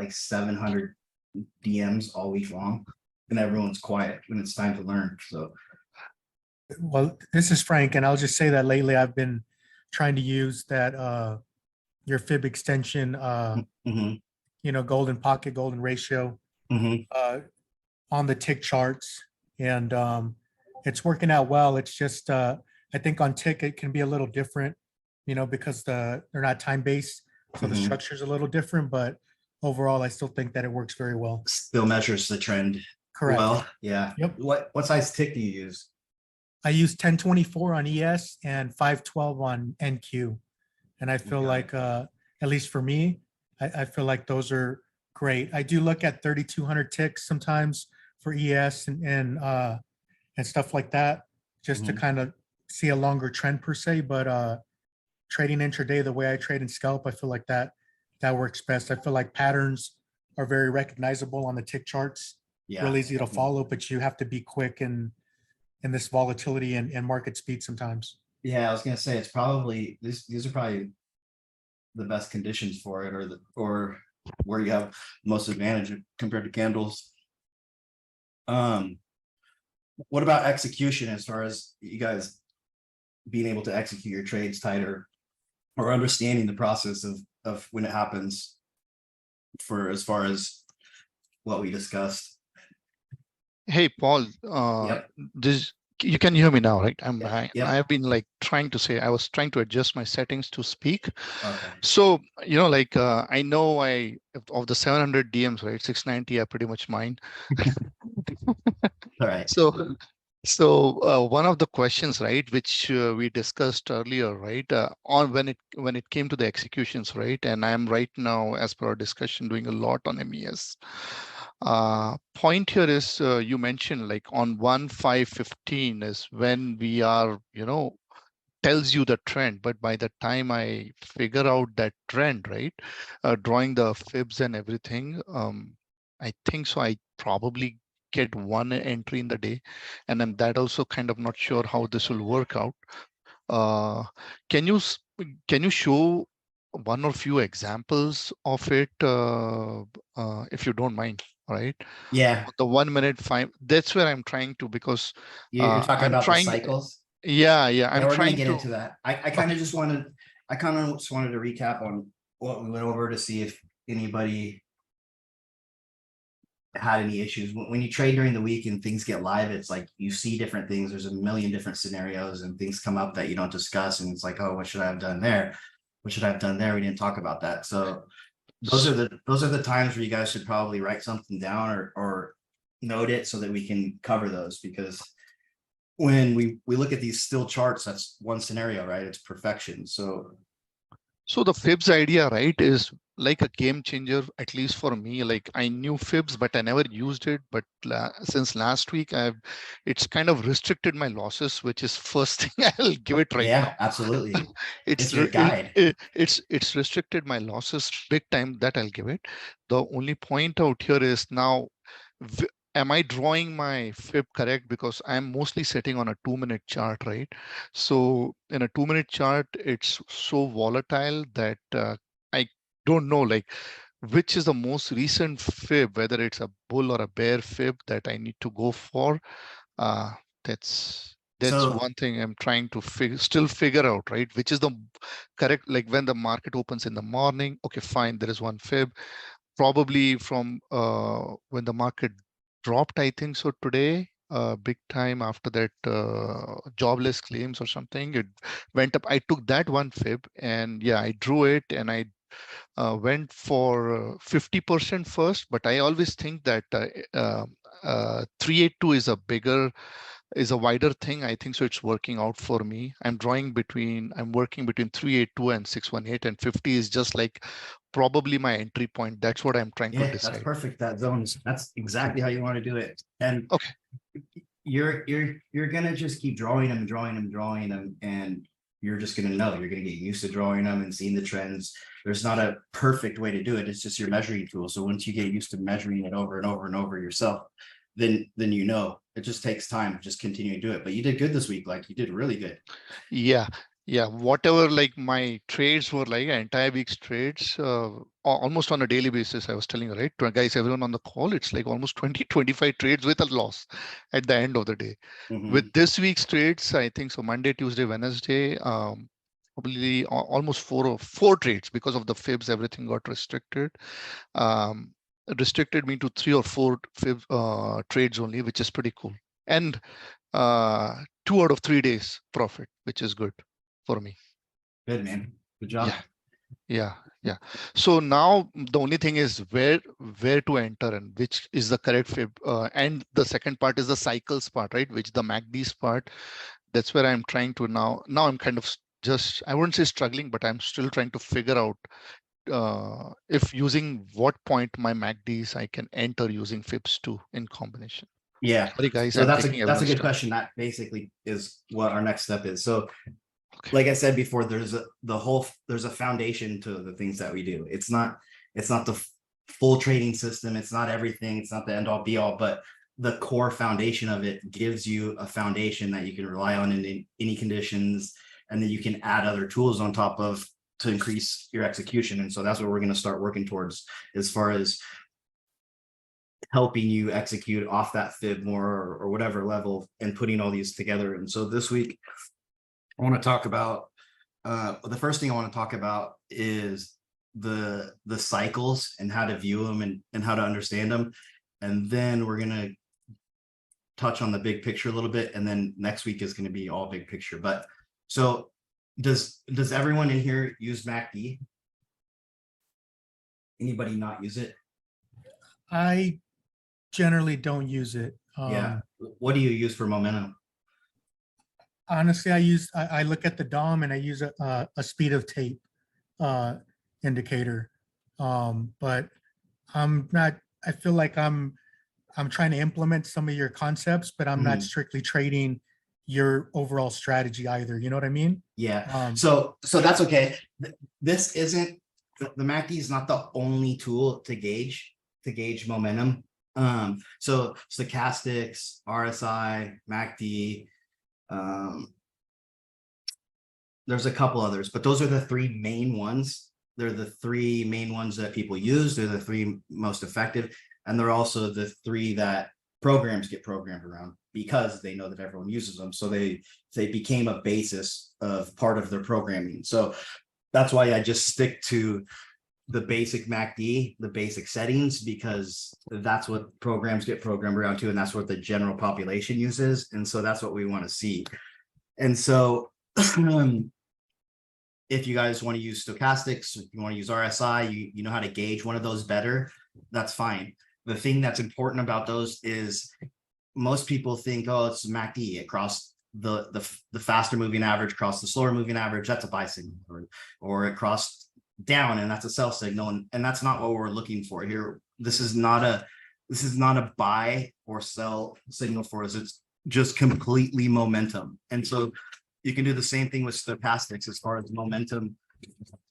like 700 DMs all week long, and everyone's quiet when it's time to learn. So, Well, this is Frank, and I'll just say that lately I've been trying to use that your fib extension, mhm, golden pocket, golden ratio mhm. on the tick charts, and it's working out well. It's just I think on tick it can be a little different, because they're not time based, so the Mhm. structure is a little different. But overall, I still think that it works very well. Still measures the trend. Correct. Well, yeah. Yep. What size tick do you use? I use 1024 on ES and 512 on NQ, and I feel Okay. like at least for me, I feel like those are great. I do look at 3200 ticks sometimes for ES and stuff like that, just to Mhm. kind of see a longer trend per se. But trading intraday, the way I trade in scalp, I feel like that works best. I feel like patterns are very recognizable on the tick charts, Yeah. real easy to follow, but you have to be quick in this volatility and market speed sometimes. Yeah, I was gonna say it's probably these are probably the best conditions for it, or where you have most advantage compared to candles. What about execution as far as you guys being able to execute your trades tighter or understanding the process of when it happens for as far as what we discussed? Hey, Paul, Yep. you can hear me now, right? Yep. I've been like I was trying to adjust my settings to speak. Okay. So, I know of the 700 DMs, right? 690 are pretty much mine. All right. So one of the questions, right, which we discussed earlier, right, on when it came to the executions, right, and I'm right now, as per our discussion, doing a lot on MES. Point here is you mentioned like on 1/5/15 is when we are, tells you the trend, but by the time I figure out that trend, right, drawing the fibs and everything, I think so. I probably get one entry in the day, and I'm that also kind of not sure how this will work out. Uh, can you show one or few examples of it, if you don't mind? All right. Yeah. The 1 minute 5. That's where I'm trying to, because You're talking I'm about the trying. cycles. Yeah, Yeah, I'm we're gonna trying get to. into that. I kind of just wanted to recap on what we went over to see if anybody had any issues. When you trade during the week and things get live, it's like you see different things. There's a million different scenarios and things come up that you don't discuss, and it's like, oh, what should I have done there? What should I have done there? We didn't talk about that. So those are the times where you guys should probably write something down or note it so that we can cover those, because when we look at these still charts, that's one scenario, right? It's perfection. So the fibs idea, right, is like a game changer, at least for me. Like I knew fibs, but I never used it. But since last week, it's kind of restricted my losses, which is first thing I'll give it right now. Absolutely. It's your guide. It's restricted my losses big time. That I'll give it. The only point out here is now, am I drawing my fib correct? Because I'm mostly sitting on a 2-minute chart, right? So in a 2-minute chart, it's so volatile that I don't know like which is the most recent fib, whether it's a bull or a bear fib that I need to go for. That's So one thing I'm trying to still figure out, right? Which is the correct, like when the market opens in the morning, okay, fine, there is one fib. Probably from when the market dropped, I think so today, big time after that jobless claims or something, it went up. I took that one fib and yeah, I drew it and I went for 50% first, but I always think that 382 is a wider thing. I think so it's working out for me. I'm working between 382 and 618, and 50 is just like probably my entry point. That's what I'm trying to decide. That's perfect. That's exactly how you want to do it. And okay, you're gonna just keep drawing them, and you're just gonna know. You're gonna get used to drawing them and seeing the trends. There's not a perfect way to do it. It's just your measuring tool. So once you get used to measuring it over and over and over yourself, then it just takes time. Just continue to do it. But you did good this week. Like you did really good. Yeah. Yeah, whatever like my trades were like entire week's trades, almost on a daily basis, I was telling you, right? Guys, everyone on the call, it's like almost 20, 25 trades with a loss at the end of the day. With this week's trades, I think so Monday, Tuesday, Wednesday, probably almost four trades because of the fibs, everything got restricted. Restricted me to 3 or 4 fib trades only, which is pretty cool. And 2 out of 3 days profit, which is good for me. Good, man. Good job. Yeah. So now the only thing is where to enter and which is the correct fib. And the second part is the cycles part, right? Which the MACDs part. That's where I'm trying to now I'm kind of just, I wouldn't say struggling, but I'm still trying to figure out if using what point my MACDs I can enter using fibs too in combination. Yeah. Sorry guys, So I'm that's taking a everyone's good time. question. That basically is what our next step is. So Okay. like I said before, there's a foundation to the things that we do. It's not the full trading system. It's not everything. It's not the end all be all, but the core foundation of it gives you a foundation that you can rely on in any conditions, and then you can add other tools on top of to increase your execution. And so that's what we're going to start working towards as far as helping you execute off that fib more or whatever level and putting all these together. And so this week I want to talk about the first thing I want to talk about is the cycles and how to view them and how to understand them. And then we're going to touch on the big picture a little bit. And then next week is going to be all big picture. But so does everyone in here use MACD? Anybody not use it? I generally don't use it. Yeah. What do you use for momentum? Honestly, I look at the DOM and I use a speed of tape indicator. But I feel like I'm trying to implement some of your concepts, but I'm not strictly trading your overall strategy either. You know what I mean? Yeah. So that's okay. This isn't the MACD is not the only tool to gauge momentum. So stochastics, RSI, MACD, there's a couple others, but those are the 3 main ones. They're the 3 main ones that people use. They're the 3 most effective. And they're also the 3 that programs get programmed around because they know that everyone uses them. So they became a basis of part of their programming. So that's why I just stick to the basic MACD, the basic settings, because that's what programs get programmed around to, and that's what the general population uses. And so that's what we want to see. And so if you guys want to use stochastics, if you want to use RSI, you know how to gauge one of those better, that's fine. The thing that's important about those is most people think, oh, it's MACD across the faster moving average, across the slower moving average, that's a buy signal, or it crossed down and that's a sell signal. And that's not what we're looking for here. This is not a buy or sell signal for us. It's just completely momentum. And so you can do the same thing with stochastics as far as momentum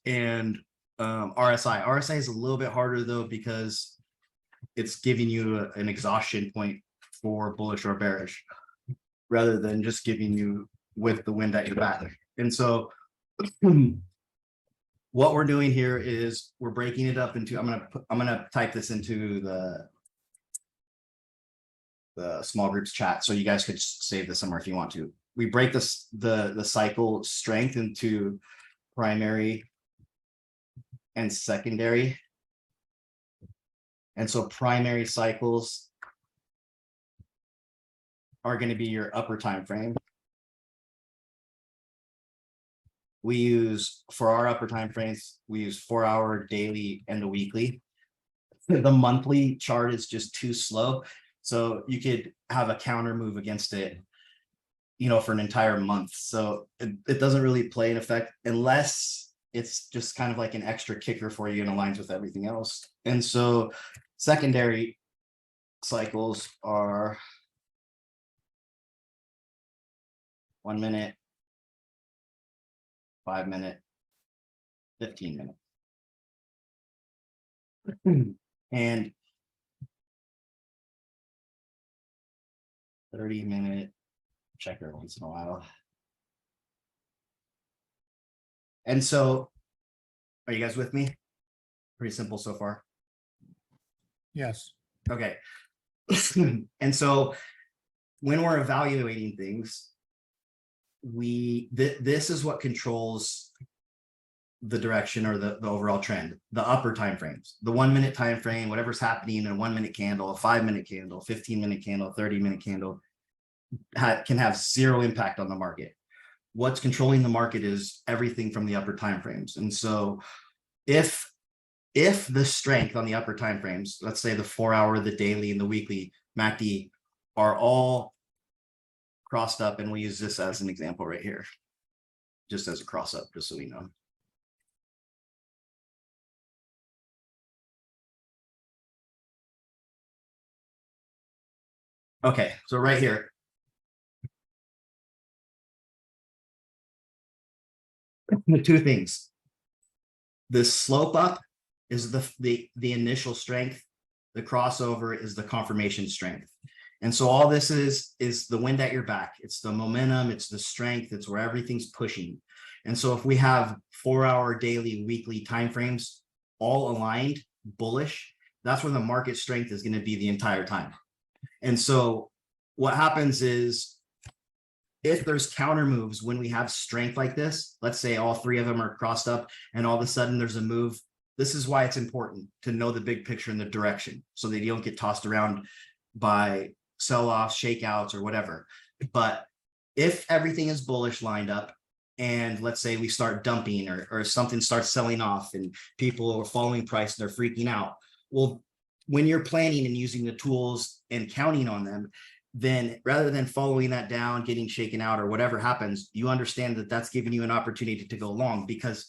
and RSI. RSI is a little bit harder though, because it's giving you an exhaustion point for bullish or bearish, rather than just giving you with the wind at your back. And so what we're doing here is we're breaking it up into, I'm gonna type this into the small groups chat, so you guys could save this somewhere if you want to. We break this the cycle strength into primary and secondary. And so primary cycles are going to be your upper time frame. We use, for our upper time frames, we use 4-hour, daily, and the weekly. The monthly chart is just too slow. So you could have a counter move against it, for an entire month. So it doesn't really play an effect unless it's just kind of like an extra kicker for you and aligns with everything else. And so secondary cycles are 1 minute, 5 minute, 15 minute, and 30 minute checker once in a while. And so, are you guys with me? Pretty simple so far. Yes. Okay. And so when we're evaluating things, this is what controls the direction or the overall trend, the upper time frames, the 1 minute time frame, whatever's happening in a 1 minute candle, a 5 minute candle, 15-minute candle, 30-minute candle can have zero impact on the market. What's controlling the market is everything from the upper time frames. And so if the strength on the upper time frames, let's say the 4 hour, the daily, and the weekly MACD are all crossed up, and we use this as an example right here, just as a cross up, just so we know. Okay, so right here, the two things. The slope up is the initial strength. The crossover is the confirmation strength. And so all this is the wind at your back. It's the momentum, it's the strength, it's where everything's pushing. And so if we have 4 hour, daily, weekly timeframes all aligned, bullish, that's where the market strength is going to be the entire time. And so what happens is, if there's counter moves when we have strength like this, let's say all three of them are crossed up and all of a sudden there's a move. This is why it's important to know the big picture and the direction so that you don't get tossed around by sell-offs, shakeouts, or whatever. But if everything is bullish lined up, and let's say we start dumping or something starts selling off and people are following price, they're freaking out. Well, when you're planning and using the tools and counting on them, then rather than following that down, getting shaken out or whatever happens, you understand that that's giving you an opportunity to go long, because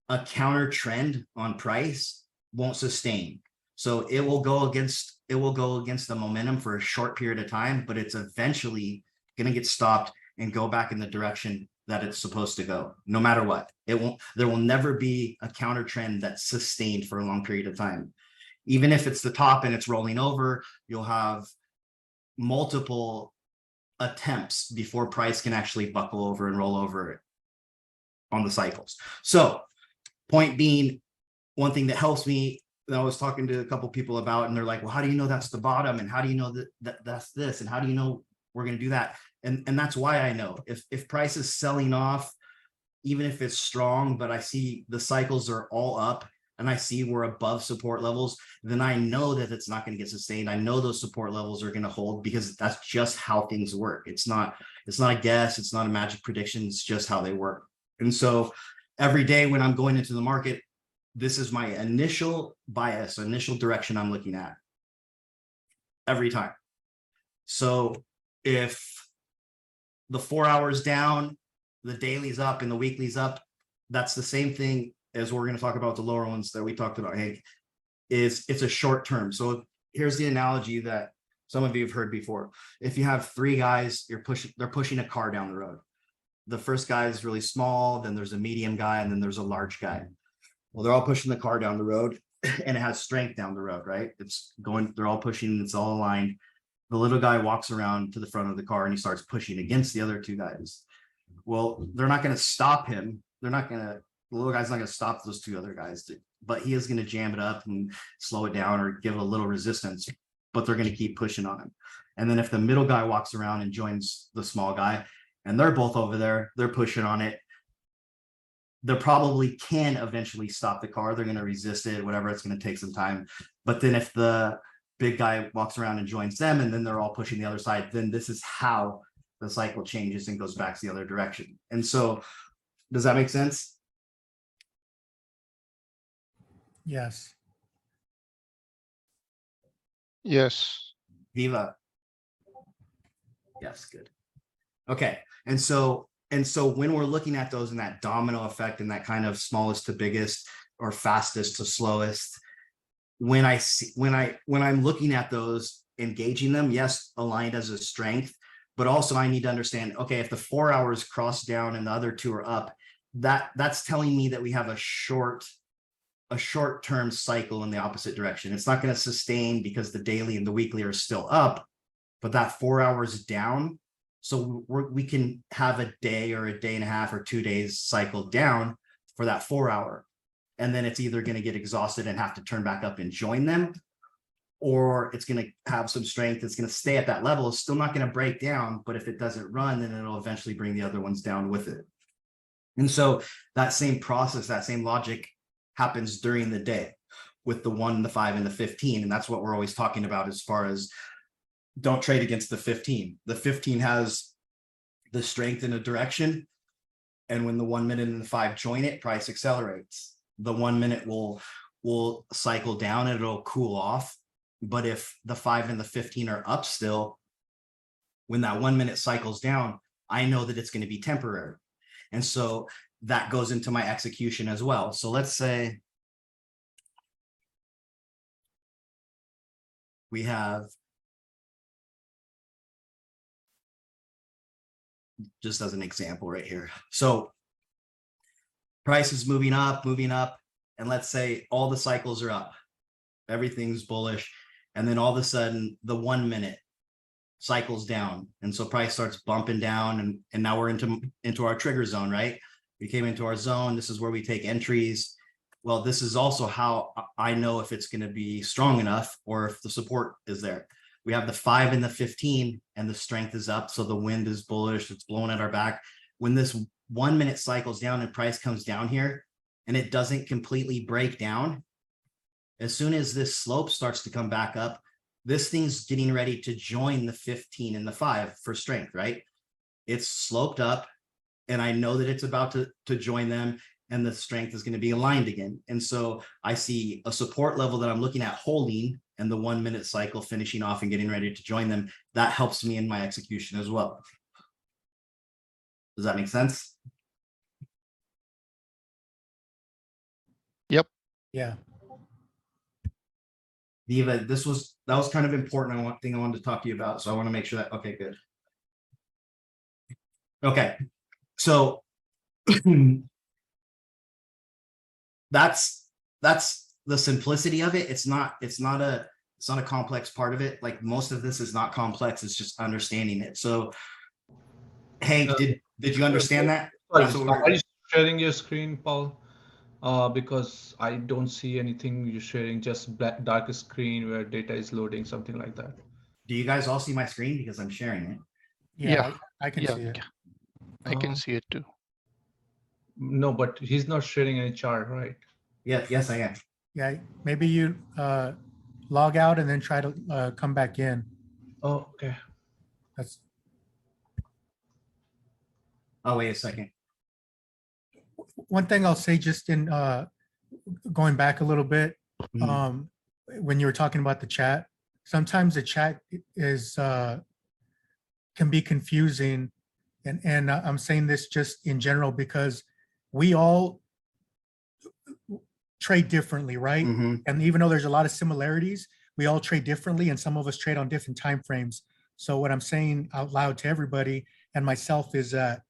a counter trend on price won't sustain. So it will go against the momentum for a short period of time, but it's eventually going to get stopped and go back in the direction that it's supposed to go, no matter what. There will never be a counter trend that's sustained for a long period of time. Even if it's the top and it's rolling over, you'll have multiple attempts before price can actually buckle over and roll over on the cycles. So point being, one thing that helps me, that I was talking to a couple people about, and they're like, well, how do you know that's the bottom? And how do you know that that's this? And how do you know we're going to do that? And that's why I know if price is selling off, even if it's strong, but I see the cycles are all up and I see we're above support levels, then I know that it's not going to get sustained. I know those support levels are going to hold, because that's just how things work. It's not a guess. It's not a magic prediction. It's just how they work. And so every day when I'm going into the market, this is my initial bias, initial direction I'm looking at every time. So if the 4 hours down, the daily's up and the weekly's up, that's the same thing as we're going to talk about the lower ones that we talked about, Hank, it's a short term. So here's the analogy that some of you have heard before. If you have three guys, they're pushing a car down the road. The first guy is really small, then there's a medium guy, and then there's a large guy. Well, they're all pushing the car down the road and it has strength down the road, right? They're all pushing, it's all aligned. The little guy walks around to the front of the car and he starts pushing against the other two guys. Well, they're not going to stop him. The little guy's not going to stop those two other guys, but he is going to jam it up and slow it down or give it a little resistance, but they're going to keep pushing on him. And then if the middle guy walks around and joins the small guy and they're both over there, they're pushing on it, they probably can eventually stop the car. They're going to resist it, whatever. It's going to take some time. But then if the big guy walks around and joins them and then they're all pushing the other side, then this is how the cycle changes and goes back to the other direction. And so does that make sense? Yes. Yes. Viva. Yes, good. Okay. And so when we're looking at those in that domino effect and that kind of smallest to biggest or fastest to slowest, when I'm looking at those, engaging them, yes, aligned as a strength, but also I need to understand, okay, if the 4 hours cross down and the other two are up, that's telling me that we have a short-term cycle in the opposite direction. It's not going to sustain because the daily and the weekly are still up, but that 4 hours down, so we can have a day or a day and a half or 2 days cycle down, for that 4 hour. And then it's either going to get exhausted and have to turn back up and join them, or it's going to have some strength. It's going to stay at that level. It's still not going to break down, but if it doesn't run, then it'll eventually bring the other ones down with it. And so that same process, that same logic happens during the day with the 1, the 5, and the 15. And that's what we're always talking about as far as don't trade against the 15. The 15 has the strength in a direction. And when the 1 minute and the 5 join it, price accelerates. The 1 minute will cycle down and it'll cool off. But if the 5 and the 15 are up still, when that 1 minute cycles down, I know that it's going to be temporary. And so that goes into my execution as well. So let's say we have, just as an example right here. So price is moving up, and let's say all the cycles are up. Everything's bullish. And then all of a sudden the 1 minute cycles down. And so price starts bumping down, and now we're into our trigger zone, right? We came into our zone. This is where we take entries. Well, this is also how I know if it's going to be strong enough or if the support is there. We have the 5 and the 15 and the strength is up. So the wind is bullish. It's blowing at our back. When this 1 minute cycles down and price comes down here and it doesn't completely break down, as soon as this slope starts to come back up, this thing's getting ready to join the 15 and the 5 for strength, right? It's sloped up and I know that it's about to join them, and the strength is going to be aligned again. And so I see a support level that I'm looking at holding, and the 1 minute cycle finishing off and getting ready to join them. That helps me in my execution as well. Does that make sense? Yep. Yeah. Viva, that was kind of important. Thing I wanted to talk to you about. So I want to make sure that, okay, good. Okay. So that's the simplicity of it. It's not a complex part of it. Like most of this is not complex. It's just understanding it. So Hank, did you understand that? Are you sharing your screen, Paul? Because I don't see anything you're sharing, just dark screen where data is loading, something like that. Do you guys all see my screen? Because I'm sharing it. Yeah, I can see it. I can see it too. No, but he's not sharing any chart, right? Yes, I am. Yeah, maybe you log out and then try to come back in. Oh, okay. That's Oh, wait a second. one thing I'll say, just in going back a little bit. Mhm. When you were talking about the chat, sometimes the chat is can be confusing, and I'm saying this just in general because we all trade differently, right? Mhm. And even though there's a lot of similarities, we all trade differently, and some of us trade on different time frames. So what I'm saying out loud to everybody and myself is that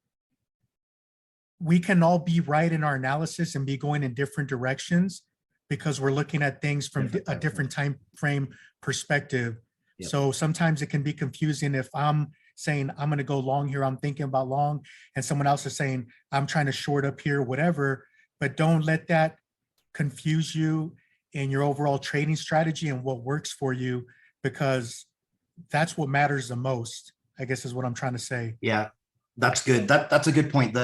we can all be right in our analysis and be going in different directions because we're looking at things from a different time frame perspective. Yep. So sometimes it can be confusing if I'm saying I'm going to go long here, I'm thinking about long, and someone else is saying I'm trying to short up here, whatever. But don't let that confuse you in your overall trading strategy and what works for you, because that's what matters the most, I guess, is what I'm trying to say. Yeah, that's good. That's a good point.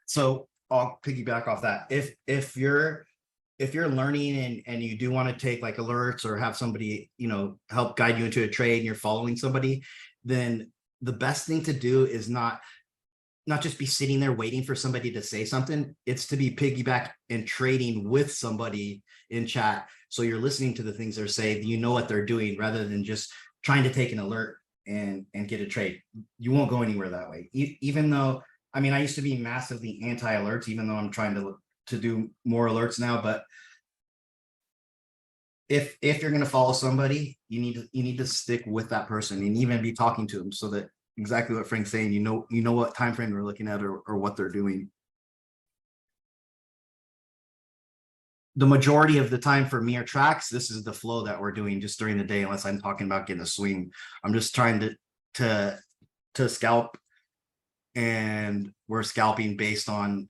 So I'll piggyback off that. If you're learning and you do want to take like alerts or have somebody, help guide you into a trade and you're following somebody, then the best thing to do is not just be sitting there waiting for somebody to say something. It's to be piggyback and trading with somebody in chat. So you're listening to the things they're saying, you know what they're doing, rather than just trying to take an alert and get a trade. You won't go anywhere that way. Even though, I used to be massively anti-alerts, even though I'm trying to do more alerts now. But if you're going to follow somebody, you need to stick with that person and even be talking to them, so that exactly what Frank's saying, you know what time frame they're looking at or what they're doing. The majority of the time for mere tracks, this is the flow that we're doing just during the day, unless I'm talking about getting a swing. I'm just trying to scalp, and we're scalping based on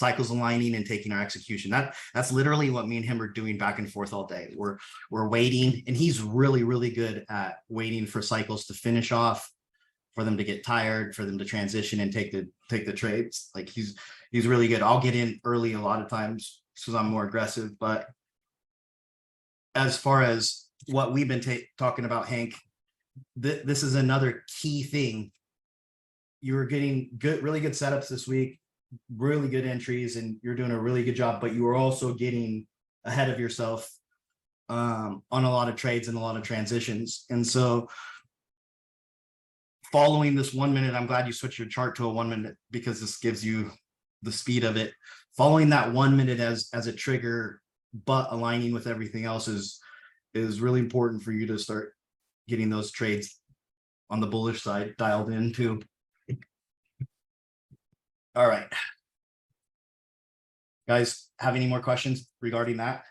cycles aligning and taking our execution. That's literally what me and him are doing back and forth all day. We're waiting, and he's really, really good at waiting for cycles to finish off, for them to get tired, for them to transition and take the trades. Like he's really good. I'll get in early a lot of times because I'm more aggressive. But as far as what we've been talking about, Hank, this is another key thing. You were getting really good setups this week, really good entries, and you're doing a really good job, but you were also getting ahead of yourself on a lot of trades and a lot of transitions. And so following this 1 minute, I'm glad you switched your chart to a 1 minute, because this gives you the speed of it. Following that 1 minute as a trigger, but aligning with everything else is really important for you to start getting those trades on the bullish side dialed in too. All right. Guys, have any more questions regarding that?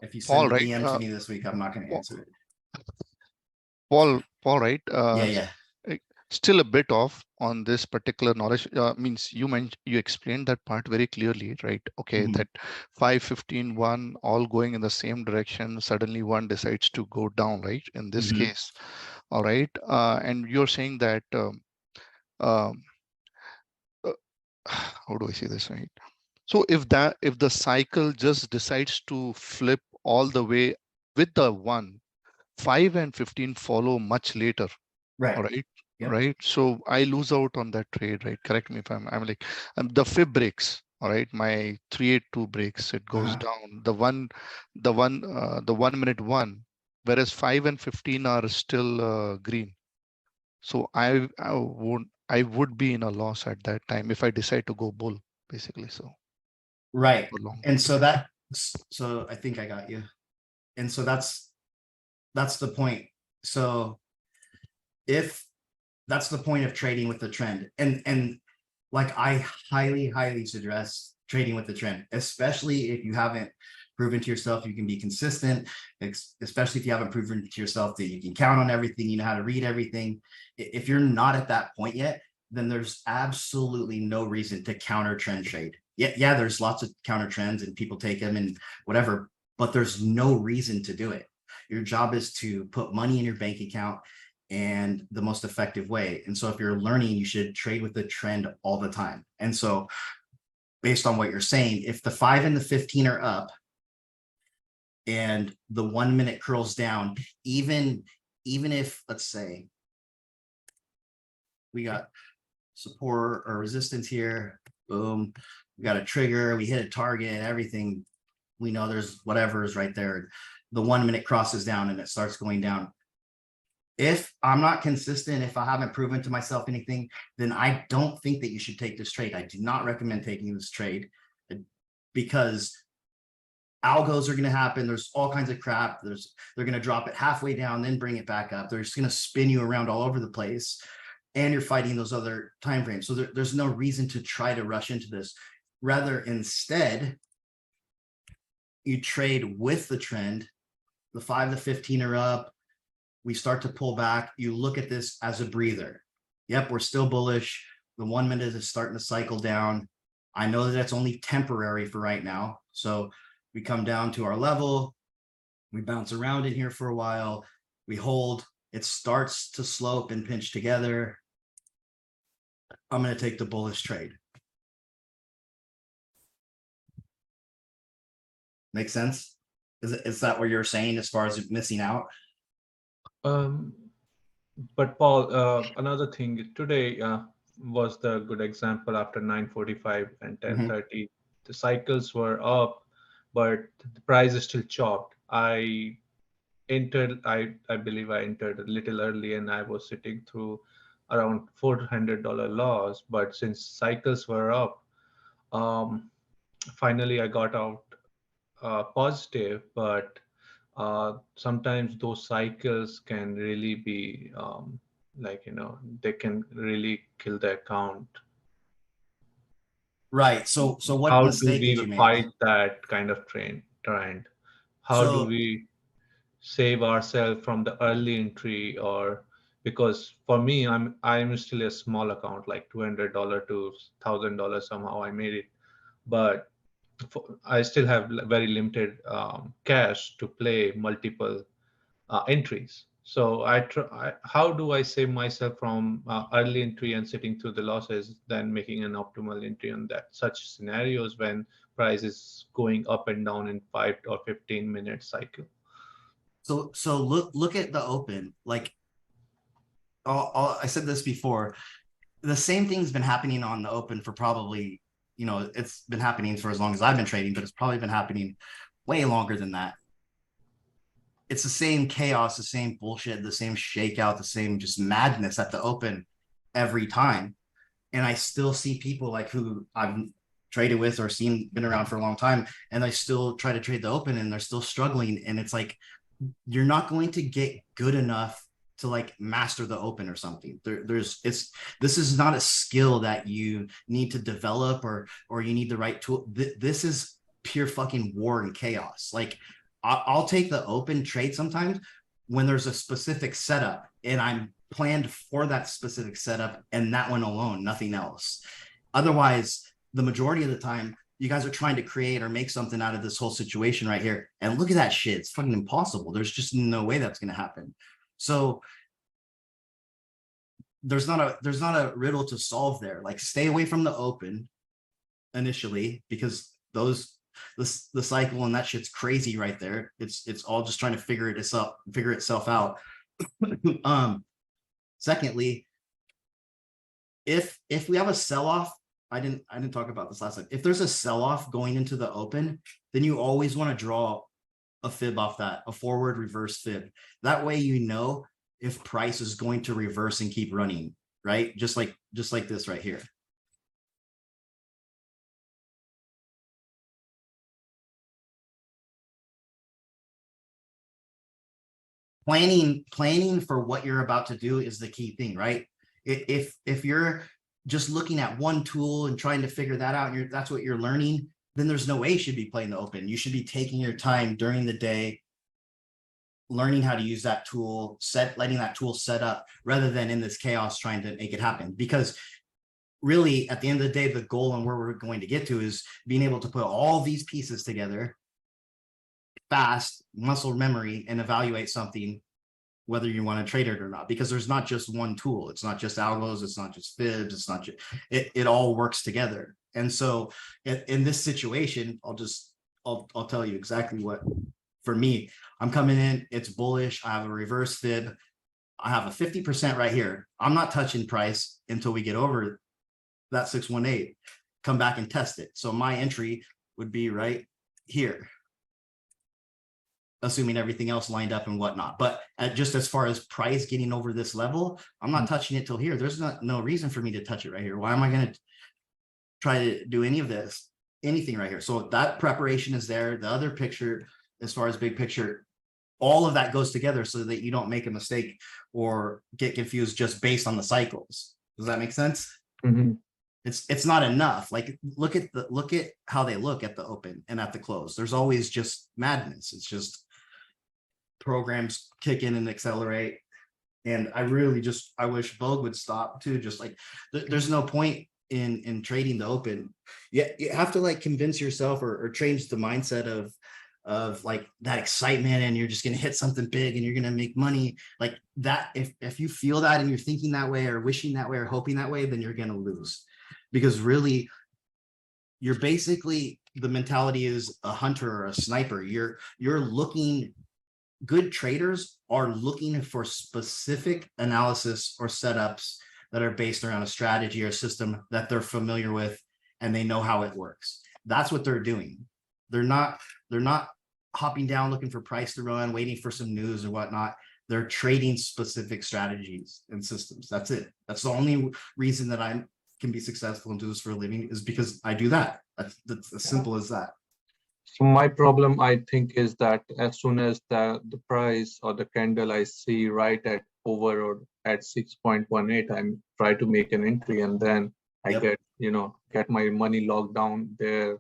If you Paul, send a right? DM to me this week, I'm not going to answer it. Paul, right? Yeah. Still a bit off on this particular knowledge. Means you explained that part very clearly, right? Okay, that 5, 15, 1 all going in the same direction. Suddenly one decides to go down, right? In this case, all right. And you're saying that how do I say this, right? So if the cycle just decides to flip all the way with the 1, 5 and 15 follow much later, Right. all right? Yep. Right. So I lose out on that trade, right? Correct me if I'm like, the fib breaks, all right? My 382 breaks, it goes down. The 1 minute 1, whereas 5 and 15 are still green. So I would be in a loss at that time if I decide to go bull, basically. So right. And so I think I got you. And so that's the point. So if that's the point of trading with the trend, and like I highly suggest trading with the trend, especially if you haven't proven to yourself you can be consistent, especially if you haven't proven to yourself that you can count on everything, you know how to read everything. If you're not at that point yet, then there's absolutely no reason to counter trend trade. Yeah, there's lots of counter trends and people take them and whatever, but there's no reason to do it. Your job is to put money in your bank account, and the most effective way. And so if you're learning, you should trade with the trend all the time. And so based on what you're saying, if the 5 and the 15 are up and the 1 minute curls down, even if, let's say, we got support or resistance here, boom, we got a trigger, we hit a target, everything, we know there's whatever is right there. The 1 minute crosses down and it starts going down. If I'm not consistent, if I haven't proven to myself anything, then I don't think that you should take this trade. I do not recommend taking this trade, because algos are going to happen. There's all kinds of crap. They're going to drop it halfway down, then bring it back up. They're just going to spin you around all over the place, and you're fighting those other time frames. So there's no reason to try to rush into this. Rather, instead, you trade with the trend. The 5 to 15 are up. We start to pull back. You look at this as a breather. Yep, we're still bullish. The 1 minute is starting to cycle down. I know that that's only temporary for right now. So we come down to our level. We bounce around in here for a while. We hold. It starts to slope and pinch together. I'm going to take the bullish trade. Make sense? Is that what you're saying as far as missing out? But Paul, another thing today was the good example. After 9:45 and 10:30, the cycles were up, but the price is still chopped. I believe I entered a little early, and I was sitting through around $400 loss. But since cycles were up, finally I got out positive. But sometimes those cycles can really be they can really kill the account. Right. So what How do mistake did you we make? fight that kind of trend? How do we save ourselves from the early entry? Or because for me, I'm still a small account, like $200 to $1,000. Somehow I made it, but I still have very limited cash to play multiple entries. So how do I save myself from early entry and sitting through the losses, then making an optimal entry on that such scenarios when price is going up and down in 5 or 15 minute cycle? So look at the open. Like I said this before, the same thing's been happening on the open for probably, it's been happening for as long as I've been trading, but it's probably been happening way longer than that. It's the same chaos, the same bullshit, the same shakeout, the same just madness at the open every time. And I still see people like who I've traded with or been around for a long time, and they still try to trade the open and they're still struggling. And it's like, you're not going to get good enough to like master the open or something. This is not a skill that you need to develop or you need the right tool. This is pure fucking war and chaos. Like I'll take the open trade sometimes when there's a specific setup and I'm planned for that specific setup and that one alone, nothing else. Otherwise, the majority of the time, you guys are trying to create or make something out of this whole situation right here. And look at that shit. It's fucking impossible. There's just no way that's going to happen. So there's not a riddle to solve there. Like stay away from the open initially, because the cycle and that shit's crazy right there. It's all just trying to figure itself out. Secondly, if we have a sell-off, I didn't talk about this last time. If there's a sell-off going into the open, then you always want to draw a fib off that, a forward reverse fib. That way you know if price is going to reverse and keep running, right? Just like this right here. Planning for what you're about to do is the key thing, right? If you're just looking at one tool and trying to figure that out, and that's what you're learning, then there's no way you should be playing the open. You should be taking your time during the day, learning how to use that tool, letting that tool set up, rather than in this chaos trying to make it happen. Because really, at the end of the day, the goal and where we're going to get to is being able to put all these pieces together fast, muscle memory, and evaluate something, whether you want to trade it or not. Because there's not just one tool. It's not just algos. It's not just fibs. It's not just, it all works together. And so in this situation, I'll tell you exactly what, for me, I'm coming in, it's bullish. I have a reverse fib. I have a 50% right here. I'm not touching price until we get over that 618, come back and test it. So my entry would be right here, assuming everything else lined up and whatnot. But just as far as price getting over this level, I'm not touching it till here. There's no reason for me to touch it right here. Why am I going to try to do anything right here? So that preparation is there. The other picture, as far as big picture, all of that goes together so that you don't make a mistake or get confused just based on the cycles. Does that make sense? Mm-hmm. It's not enough. Like look at how they look at the open and at the close. There's always just madness. It's just programs kick in and accelerate. And I wish Vogue would stop too. Just like there's no point in trading the open. You have to like convince yourself or change the mindset of like that excitement, and you're just going to hit something big and you're going to make money like that. If you feel that and you're thinking that way or wishing that way or hoping that way, then you're going to lose. Because really, you're basically, the mentality is a hunter or a sniper. You're looking, good traders are looking for specific analysis or setups that are based around a strategy or system that they're familiar with and they know how it works. That's what they're doing. They're not hopping down looking for price to run, waiting for some news or whatnot. They're trading specific strategies and systems. That's it. That's the only reason that I can be successful and do this for a living, is because I do that. That's as simple as that. So my problem, I think, is that as soon as the price or the candle I see right at over or at 6.18, I'm try to make an entry, and then I get my money locked down there,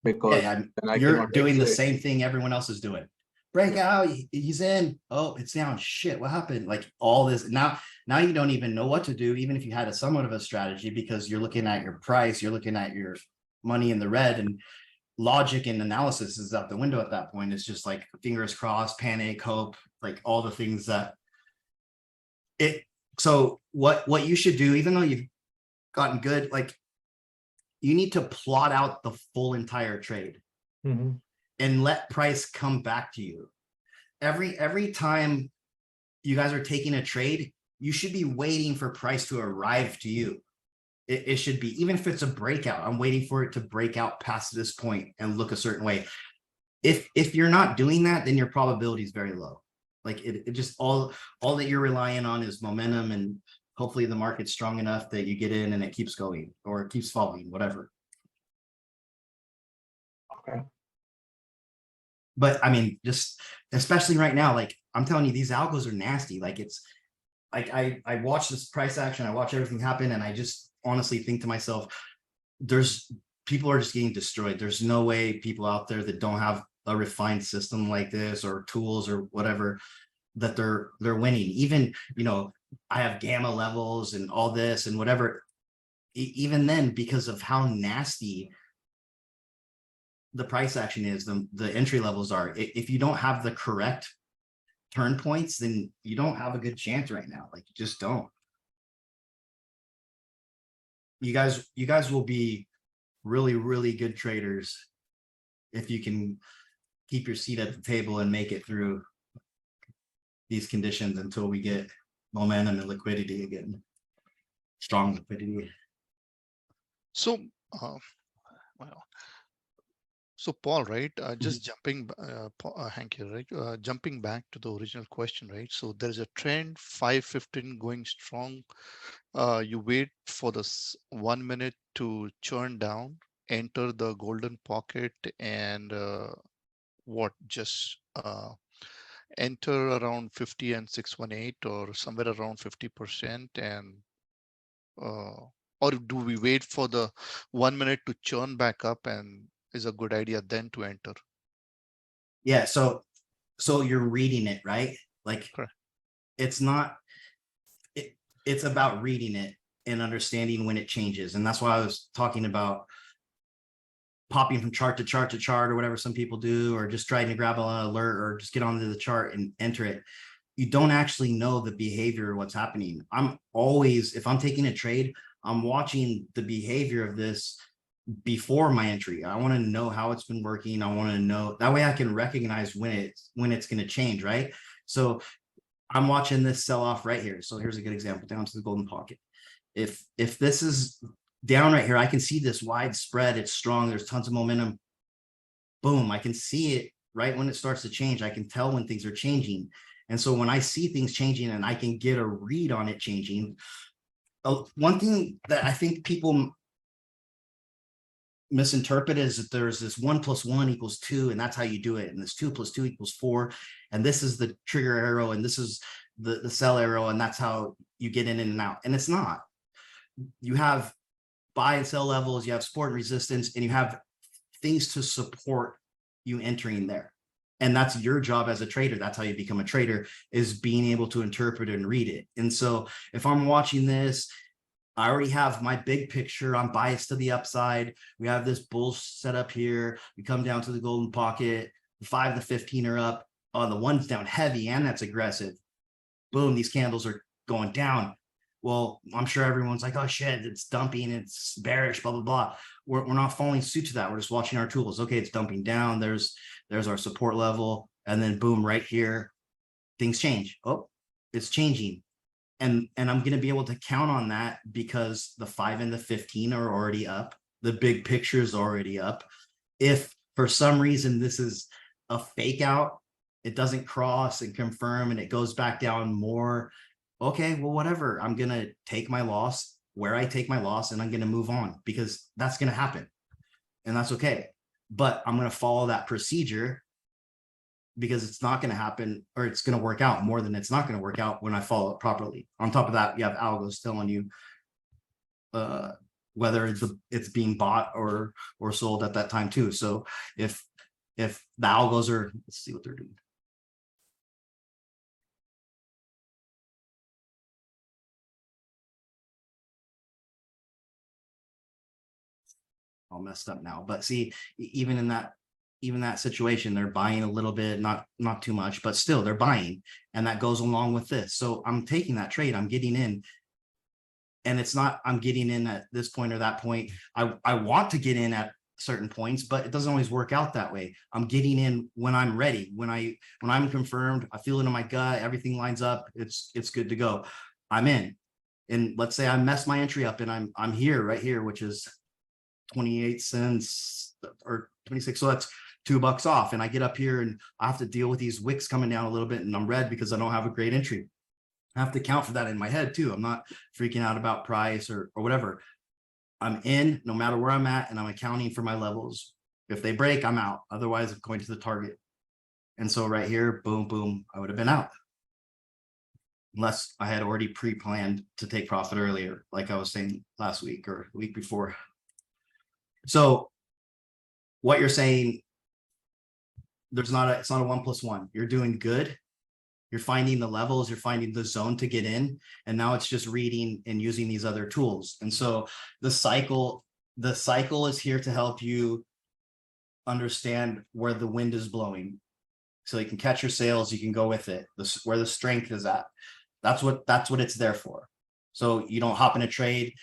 because you're doing the same thing everyone else is doing. breakout, he's in. Oh, it's down. Shit, what happened? Like all this now you don't even know what to do, even if you had a somewhat of a strategy, because you're looking at your price, you're looking at your money in the red, and logic and analysis is out the window at that point. It's just like fingers crossed, panic, hope, like all the things that it. So what you should do, even though you've gotten good, like you need to plot out the full entire trade and let price come back to you. Every time you guys are taking a trade, you should be waiting for price to arrive to you. It should be, even if it's a breakout, I'm waiting for it to break out past this point and look a certain way. If you're not doing that, then your probability is very low. Like it just all that you're relying on is momentum, and hopefully the market's strong enough that you get in and it keeps going or it keeps falling, whatever. Okay. But I mean, just especially right now, like I'm telling you, these algos are nasty. Like it's like I watch this price action, I watch everything happen, and I just honestly think to myself, people are just getting destroyed. There's no way people out there that don't have a refined system like this or tools or whatever that they're winning. Even, you know, I have gamma levels and all this and whatever. Even then, because of how nasty the price action is, the entry levels are, if you don't have the correct turn points, then you don't have a good chance right now. Like you just don't. You guys will be really, really good traders if you can keep your seat at the table and make it through these conditions until we get momentum and liquidity again, strong liquidity. So, well, so Paul, right? Just jumping, Hank here, right? Jumping back to the original question, right? So there's a trend, 515 going strong. You wait for this 1 minute to churn down, enter the golden pocket, and just enter around 50 and 618 or somewhere around 50%, and or do we wait for the 1 minute to churn back up and is a good idea then to enter? Yeah, so you're reading it, right? Like Correct. it's not it's about reading it and understanding when it changes. And that's why I was talking about popping from chart to chart to chart or whatever some people do, or just trying to grab an alert or just get onto the chart and enter it. You don't actually know the behavior of what's happening. I'm always, if I'm taking a trade, I'm watching the behavior of this before my entry. I want to know how it's been working. I want to know, that way I can recognize when it's going to change, right? So I'm watching this sell off right here. So here's a good example, down to the golden pocket. If this is down right here, I can see this wide spread. It's strong. There's tons of momentum. Boom. I can see it right when it starts to change. I can tell when things are changing. And so when I see things changing and I can get a read on it changing, one thing that I think people misinterpret is that there's this 1 + 1 = 2, and that's how you do it. And this 2 + 2 = 4. And this is the trigger arrow, and this is the sell arrow, and that's how you get in and out. And it's not. You have buy and sell levels, you have support and resistance, and you have things to support you entering there. And that's your job as a trader. That's how you become a trader, is being able to interpret and read it. And so if I'm watching this, I already have my big picture. I'm biased to the upside. We have this bull set up here. We come down to the golden pocket. The 5, the 15 are up. Oh, the one's down heavy, and that's aggressive. Boom, these candles are going down. Well, I'm sure everyone's like, oh shit, it's dumping, it's bearish, blah, blah, blah. We're not following suit to that. We're just watching our tools. Okay, it's dumping down. There's our support level. And then boom, right here, things change. Oh, it's changing. And I'm going to be able to count on that because the 5 and the 15 are already up. The big picture is already up. If for some reason this is a fake out, it doesn't cross and confirm and it goes back down more. Okay, well, whatever. I'm going to take my loss where I take my loss, and I'm going to move on, because that's going to happen. And that's okay. But I'm going to follow that procedure, because it's not going to happen, or it's going to work out more than it's not going to work out when I follow it properly. On top of that, you have algos telling you whether it's being bought or sold at that time too. So if the algos are, let's see what they're doing. all messed up now. But see, even in that situation, they're buying a little bit, not too much, but still they're buying, and that goes along with this. So I'm taking that trade, I'm getting in, and it's not I'm getting in at this point or that point. I want to get in at certain points, but it doesn't always work out that way. I'm getting in when I'm ready, when I'm confirmed, I feel it in my gut, everything lines up, it's good to go. I'm in. And let's say I mess my entry up and I'm here, right here, which is 28 cents or 26. So that's $2 off. And I get up here and I have to deal with these wicks coming down a little bit, and I'm red because I don't have a great entry. I have to account for that in my head too. I'm not freaking out about price or whatever. I'm in no matter where I'm at, and I'm accounting for my levels. If they break, I'm out. Otherwise, I'm going to the target. And so right here, boom, boom, I would have been out. Unless I had already pre-planned to take profit earlier, like I was saying last week or the week before. So what you're saying, it's not a 1+1. You're doing good. You're finding the levels, you're finding the zone to get in. And now it's just reading and using these other tools. And so the cycle is here to help you understand where the wind is blowing. So you can catch your sails, you can go with it. Where the strength is at. That's what it's there for. So you don't hop in a trade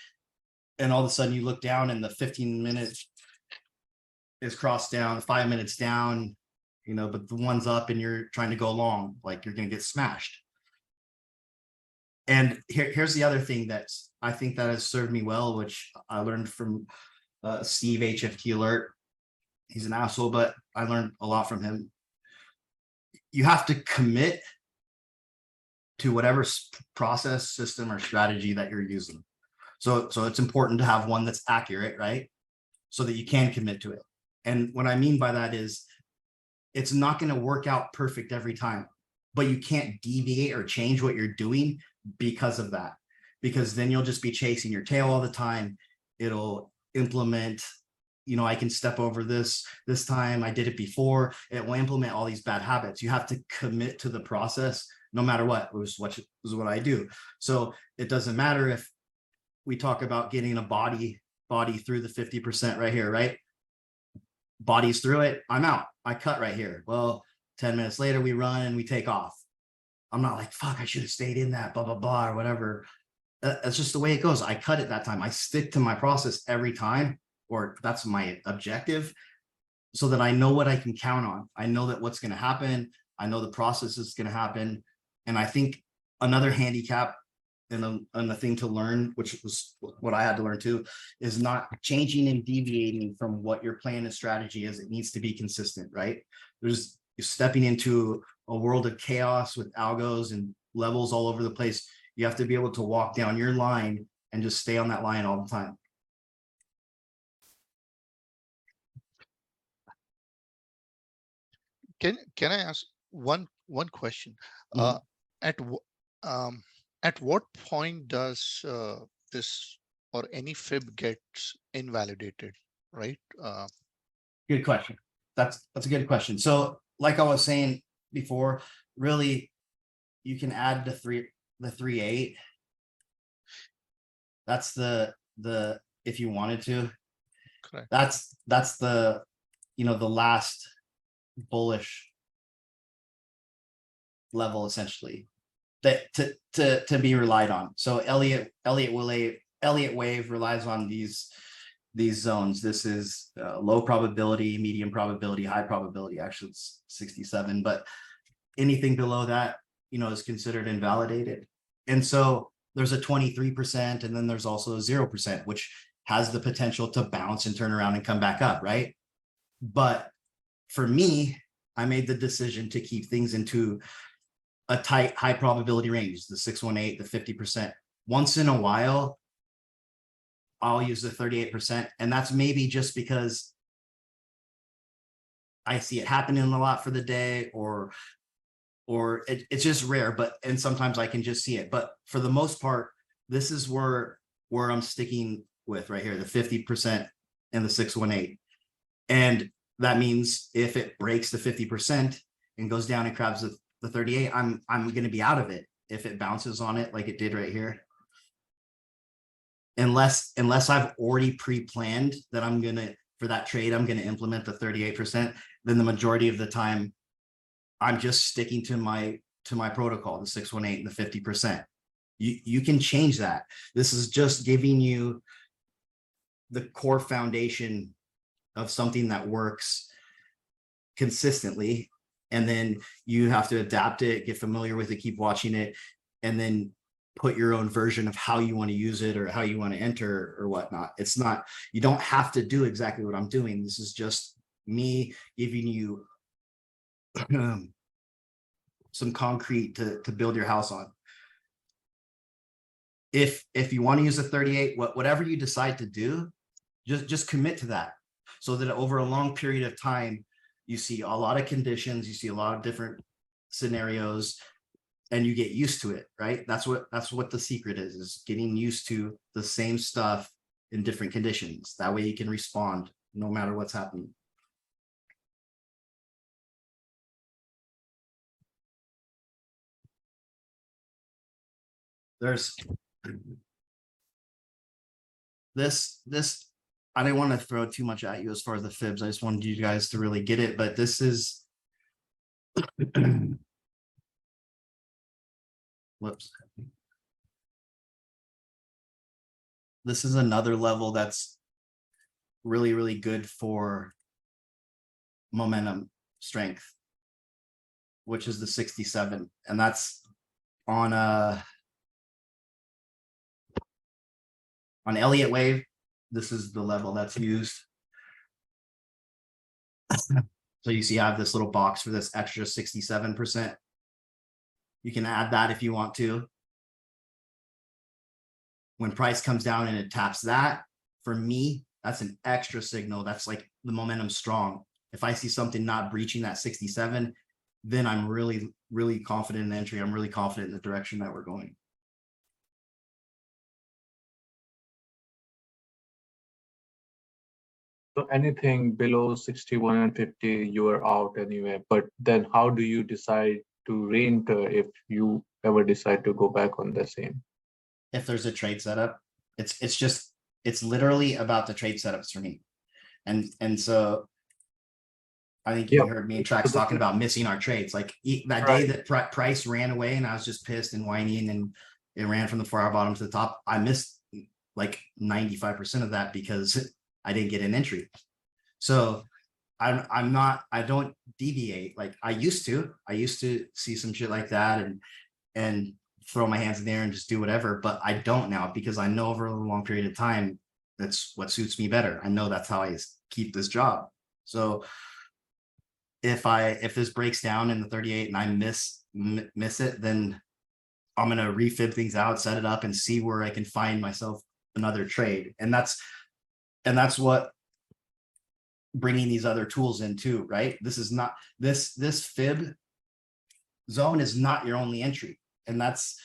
and all of a sudden you look down and the 15 minutes is crossed down, 5 minutes down, but the one's up and you're trying to go long, like you're going to get smashed. And here's the other thing I think that has served me well, which I learned from Steve HFT Alert. He's an asshole, but I learned a lot from him. You have to commit to whatever process, system, or strategy that you're using. So it's important to have one that's accurate, right? So that you can commit to it. And what I mean by that is it's not going to work out perfect every time, but you can't deviate or change what you're doing because of that, because then you'll just be chasing your tail all the time. It'll implement, I can step over this time, I did it before. It will implement all these bad habits. You have to commit to the process no matter what, which is what I do. So it doesn't matter if we talk about getting a body through the 50% right here, right? Body's through it, I'm out. I cut right here. Well, 10 minutes later, we run and we take off. I'm not like, fuck, I should have stayed in that, blah, blah, blah, or whatever. That's just the way it goes. I cut it that time. I stick to my process every time, or that's my objective, so that I know what I can count on. I know that what's going to happen. I know the process is going to happen. And I think another handicap and the thing to learn, which was what I had to learn too, is not changing and deviating from what your plan and strategy is. It needs to be consistent, right? You're stepping into a world of chaos with algos and levels all over the place. You have to be able to walk down your line and just stay on that line all the time. Can I ask one question? At what point does this or any fib gets invalidated, right? Good question. That's a good question. So like I was saying before, really, you can add the 3.8. That's the if you wanted to. Correct. That's the the last bullish level essentially that to be relied on. So Elliott wave relies on these zones. This is low probability, medium probability, high probability. Actually, it's 67, but anything below that, is considered invalidated. And so there's a 23%, and then there's also a 0%, which has the potential to bounce and turn around and come back up, right? But for me, I made the decision to keep things into a tight, high probability range, the 618, the 50%. Once in a while, I'll use the 38%. And that's maybe just because I see it happening a lot for the day, or it's just rare, and sometimes I can just see it. But for the most part, this is where I'm sticking with right here, the 50% and the 618. And that means if it breaks the 50% and goes down and grabs the 38, I'm going to be out of it if it bounces on it like it did right here. Unless I've already pre-planned that I'm going to for that trade, I'm going to implement the 38%. Then the majority of the time, I'm just sticking to my protocol, the 618 and the 50%. You can change that. This is just giving you the core foundation of something that works consistently. And then you have to adapt it, get familiar with it, keep watching it, and then put your own version of how you want to use it or how you want to enter or whatnot. It's not, you don't have to do exactly what I'm doing. This is just me giving you some concrete to build your house on. If you want to use a 38, whatever you decide to do, just commit to that, so that over a long period of time, you see a lot of conditions, you see a lot of different scenarios, and you get used to it, right? That's what the secret is getting used to the same stuff in different conditions. That way you can respond no matter what's happening. There's this, I didn't want to throw too much at you as far as the fibs. I just wanted you guys to really get it, but this is whoops. This is another level that's really, really good for momentum strength, which is the 67. And that's on Elliott wave. This is the level that's used. So you see I have this little box for this extra 67%. You can add that if you want to. When price comes down and it taps that, for me, that's an extra signal. That's like the momentum strong. If I see something not breaching that 67, then I'm really, really confident in the entry. I'm really confident in the direction that we're going. So anything below 61 and 50, you are out anyway. But then how do you decide to re-enter if you ever decide to go back on the same? If there's a trade setup, it's literally about the trade setups for me. And so I think you heard me and Trax talking about missing our trades. Like that day that price ran away and I was just pissed and whining and it ran from the 4-hour bottom to the top. I missed like 95% of that because I didn't get an entry. So I don't deviate. Like I used to see some shit like that and throw my hands in there and just do whatever, but I don't now because I know over a long period of time, that's what suits me better. I know that's how I keep this job. So if this breaks down in the 38 and I miss it, then I'm going to refib things out, set it up and see where I can find myself another trade. And that's what bringing these other tools in too, right? This is not this fib zone is not your only entry. And that's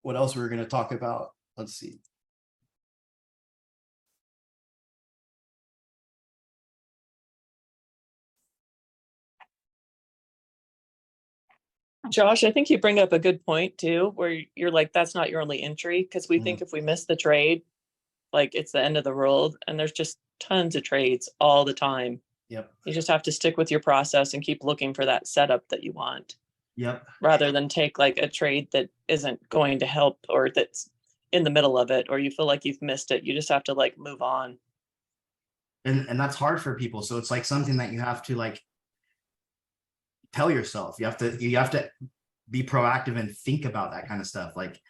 what else we're going to talk about. Let's see. Josh, I think you bring up a good point too, where you're like, that's not your only entry. Because we think if we miss the trade, like it's the end of the world. And there's just tons of trades all the time. Yep. You just have to stick with your process and keep looking for that setup that you want. Yep. Rather than take like a trade that isn't going to help or that's in the middle of it, or you feel like you've missed it. You just have to like move on. And that's hard for people. So it's like something that you have to like tell yourself. You have to be proactive and think about that kind of stuff. Like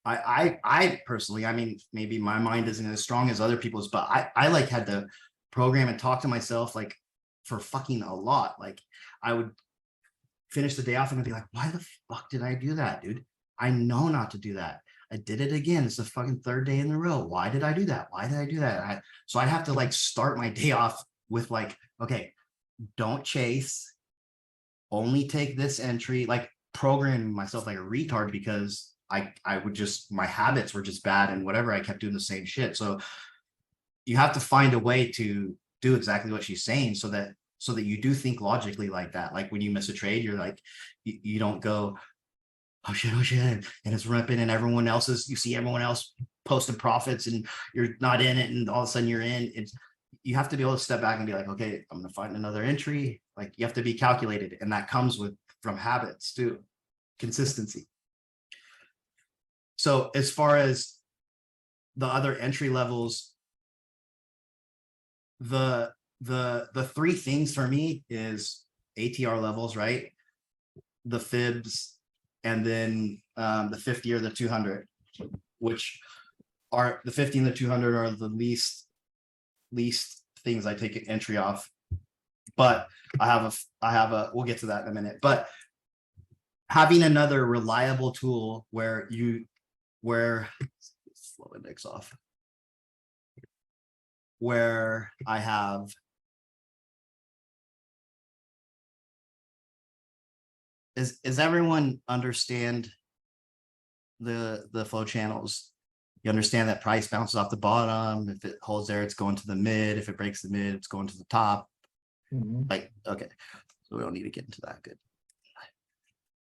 I personally, I mean, maybe my mind isn't as strong as other people's, but I like had to program and talk to myself like for fucking a lot. Like I would finish the day off and I'd be like, why the fuck did I do that, dude? I know not to do that. I did it again. It's the fucking third day in a row. Why did I do that? Why did I do that? So I have to like start my day off with like, okay, don't chase, only take this entry, like programming myself like a retard because I would just, my habits were just bad and whatever, I kept doing the same shit. So you have to find a way to do exactly what she's saying so that you do think logically like that. Like when you miss a trade, you're like, you don't go, oh shit, and it's ripping and everyone else's, you see everyone else posting profits and you're not in it and all of a sudden you're in. you have to be able to step back and be like, okay, I'm gonna find another entry. Like you have to be calculated, and that comes from habits too, consistency. So as far as the other entry levels, the three things for me is ATR levels, right? The fibs, and then the 50 or the 200, which are the 50 and the 200 are the least things I take an entry off. But I have a we'll get to that in a minute. But having another reliable tool where slow index off, where I have is everyone understand the flow channels? You understand that price bounces off the bottom. If it holds there, it's going to the mid. If it breaks the mid, it's going to the top. Like, okay, so we don't need to get into that. Good.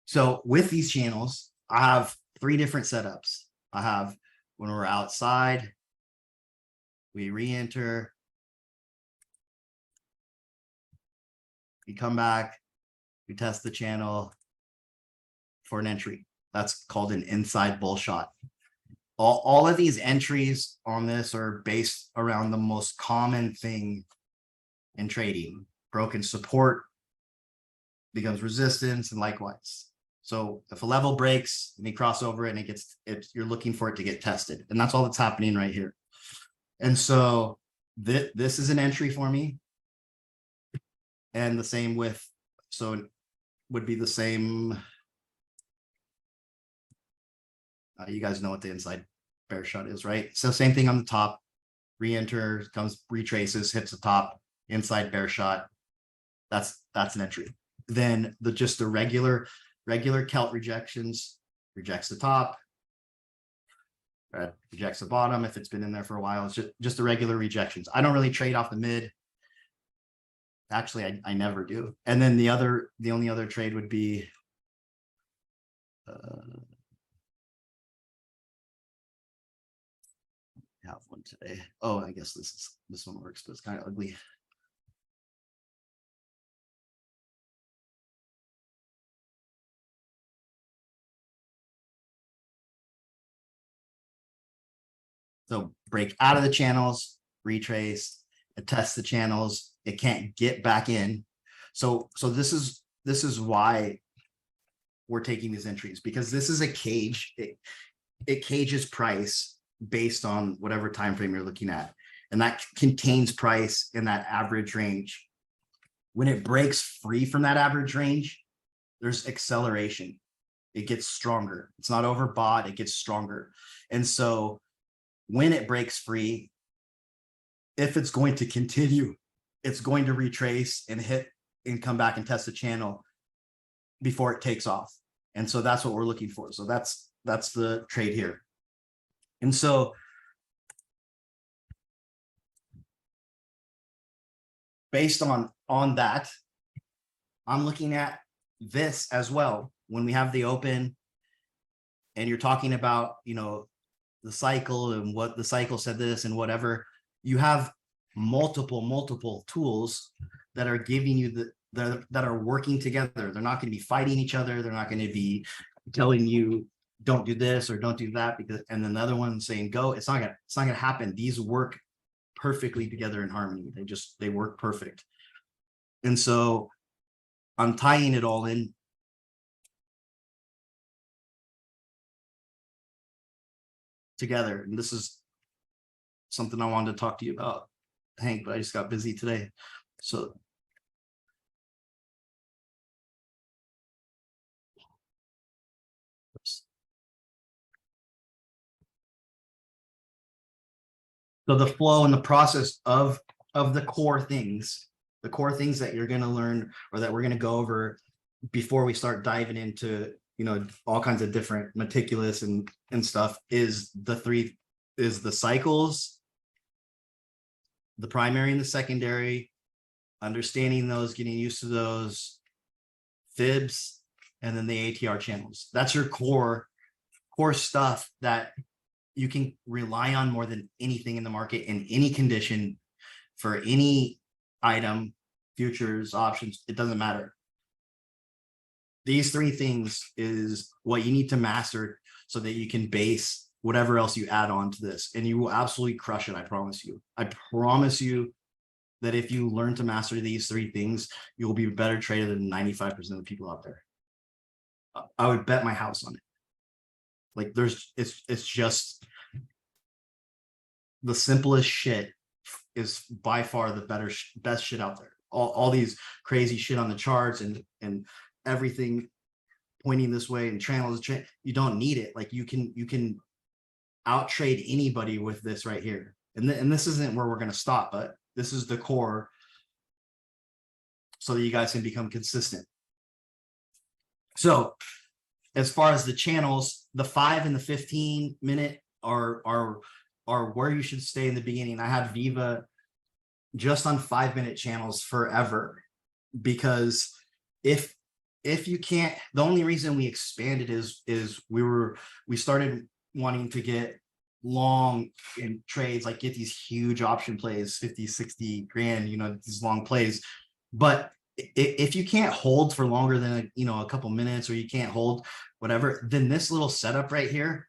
So with these channels, I have three different setups. I have when we're outside, we re-enter, we come back, we test the channel for an entry. That's called an inside bull shot. All of these entries on this are based around the most common thing in trading. Broken support becomes resistance, and likewise. So if a level breaks and you cross over it and you're looking for it to get tested, and that's all that's happening right here. And so this is an entry for me, and the same with, so it would be the same. You guys know what the inside bear shot is, right? So same thing on the top, re-enter, comes, retraces, hits the top, inside bear shot. That's an entry. Then the regular Celt rejections, rejects the top, rejects the bottom. If it's been in there for a while, it's just the regular rejections. I don't really trade off the mid. Actually, I never do. And then the only other trade would be have one today. Oh, I guess this one works, but it's kind of ugly. So break out of the channels, retrace, test the channels. It can't get back in. So this is why we're taking these entries, because this is a cage. It cages price based on whatever time frame you're looking at, and that contains price in that average range. When it breaks free from that average range, there's acceleration. It gets stronger. It's not overbought, it gets stronger. And so when it breaks free, if it's going to continue, it's going to retrace and hit and come back and test the channel before it takes off. And so that's what we're looking for. So that's the trade here. And so based on that, I'm looking at this as well. When we have the open and you're talking about, the cycle and what the cycle said this and whatever, you have multiple tools that are giving you that are working together. They're not going to be fighting each other. They're not going to be telling you don't do this or don't do that, because, and then the other one saying go. It's not gonna happen. These work perfectly together in harmony. They work perfect. And so I'm tying it all in together. And this is something I wanted to talk to you about, Hank, but I just got busy today. So the flow and the process of the core things that you're going to learn, or that we're going to go over before we start diving into, all kinds of different meticulous and stuff, is the cycles, the primary and the secondary, understanding those, getting used to those, fibs, and then the ATR channels. That's your core stuff that you can rely on more than anything in the market in any condition for any item, futures, options, it doesn't matter. These three things is what you need to master so that you can base whatever else you add on to this, and you will absolutely crush it. I promise you. I promise you that if you learn to master these three things, you will be a better trader than 95% of the people out there. I would bet my house on it. Like it's just the simplest shit is by far the best shit out there. All these crazy shit on the charts and everything pointing this way and channels, you don't need it. Like you can out trade anybody with this right here. And this isn't where we're going to stop, but this is the core so that you guys can become consistent. So as far as the channels, the 5 and the 15 minute are where you should stay in the beginning. I had Viva just on 5-minute channels forever, because if you can't, the only reason we expanded is we started wanting to get long in trades, like get these huge option plays, 50, 60 grand, you know, these long plays. But if you can't hold for longer than a couple minutes, or you can't hold whatever, then this little setup right here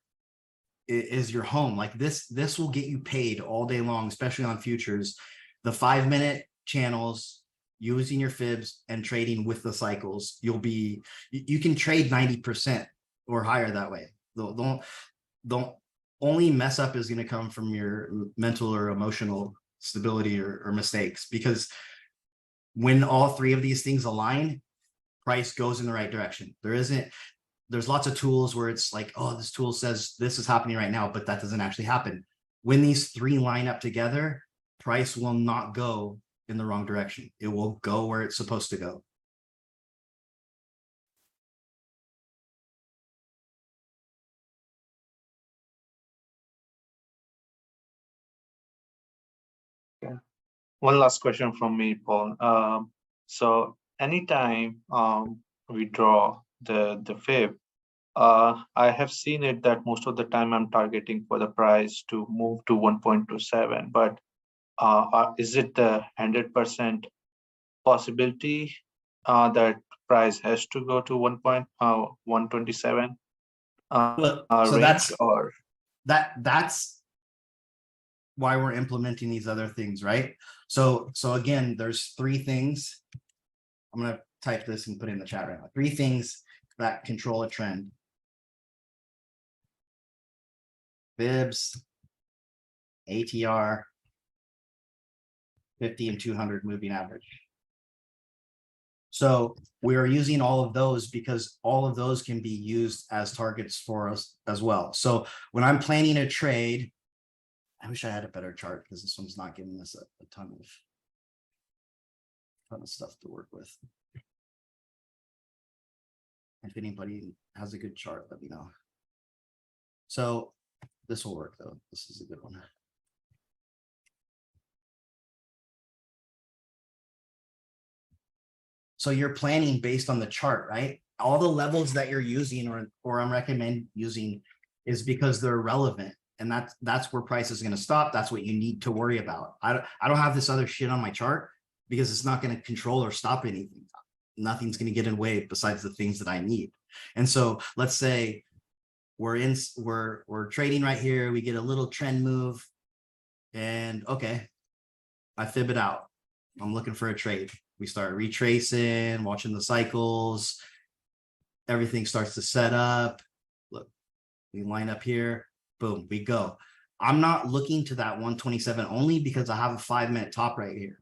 is your home. Like this will get you paid all day long, especially on futures. The 5-minute channels, using your fibs and trading with the cycles, you can trade 90% or higher that way. The only mess up is going to come from your mental or emotional stability or mistakes, because when all three of these things align, price goes in the right direction. There's lots of tools where it's like, oh, this tool says this is happening right now, but that doesn't actually happen. When these three line up together, price will not go in the wrong direction. It will go where it's supposed to go. One last question from me, Paul. So anytime we draw the fib, I have seen it that most of the time I'm targeting for the price to move to 1.27, but is it the 100% possibility that price has to go to 1.127 So range, or that's why we're implementing these other things, right? So again, there's three things. I'm going to type this and put it in the chat right now. 3 things that control a trend: fibs, ATR, 50 and 200 moving average. So we're using all of those because all of those can be used as targets for us as well. So when I'm planning a trade, I wish I had a better chart because this one's not giving us a ton of stuff to work with. If anybody has a good chart, let me know. So this will work though. This is a good one. So you're planning based on the chart, right? All the levels that you're using or I'm recommend using is because they're relevant. And that's where price is going to stop. That's what you need to worry about. I don't have this other shit on my chart because it's not going to control or stop anything. Nothing's going to get in the way besides the things that I need. And so let's say we're trading right here. We get a little trend move and okay, I fib it out. I'm looking for a trade. We start retracing, watching the cycles. Everything starts to set up. Look, we line up here. Boom, we go. I'm not looking to that 127 only because I have a 5-minute top right here.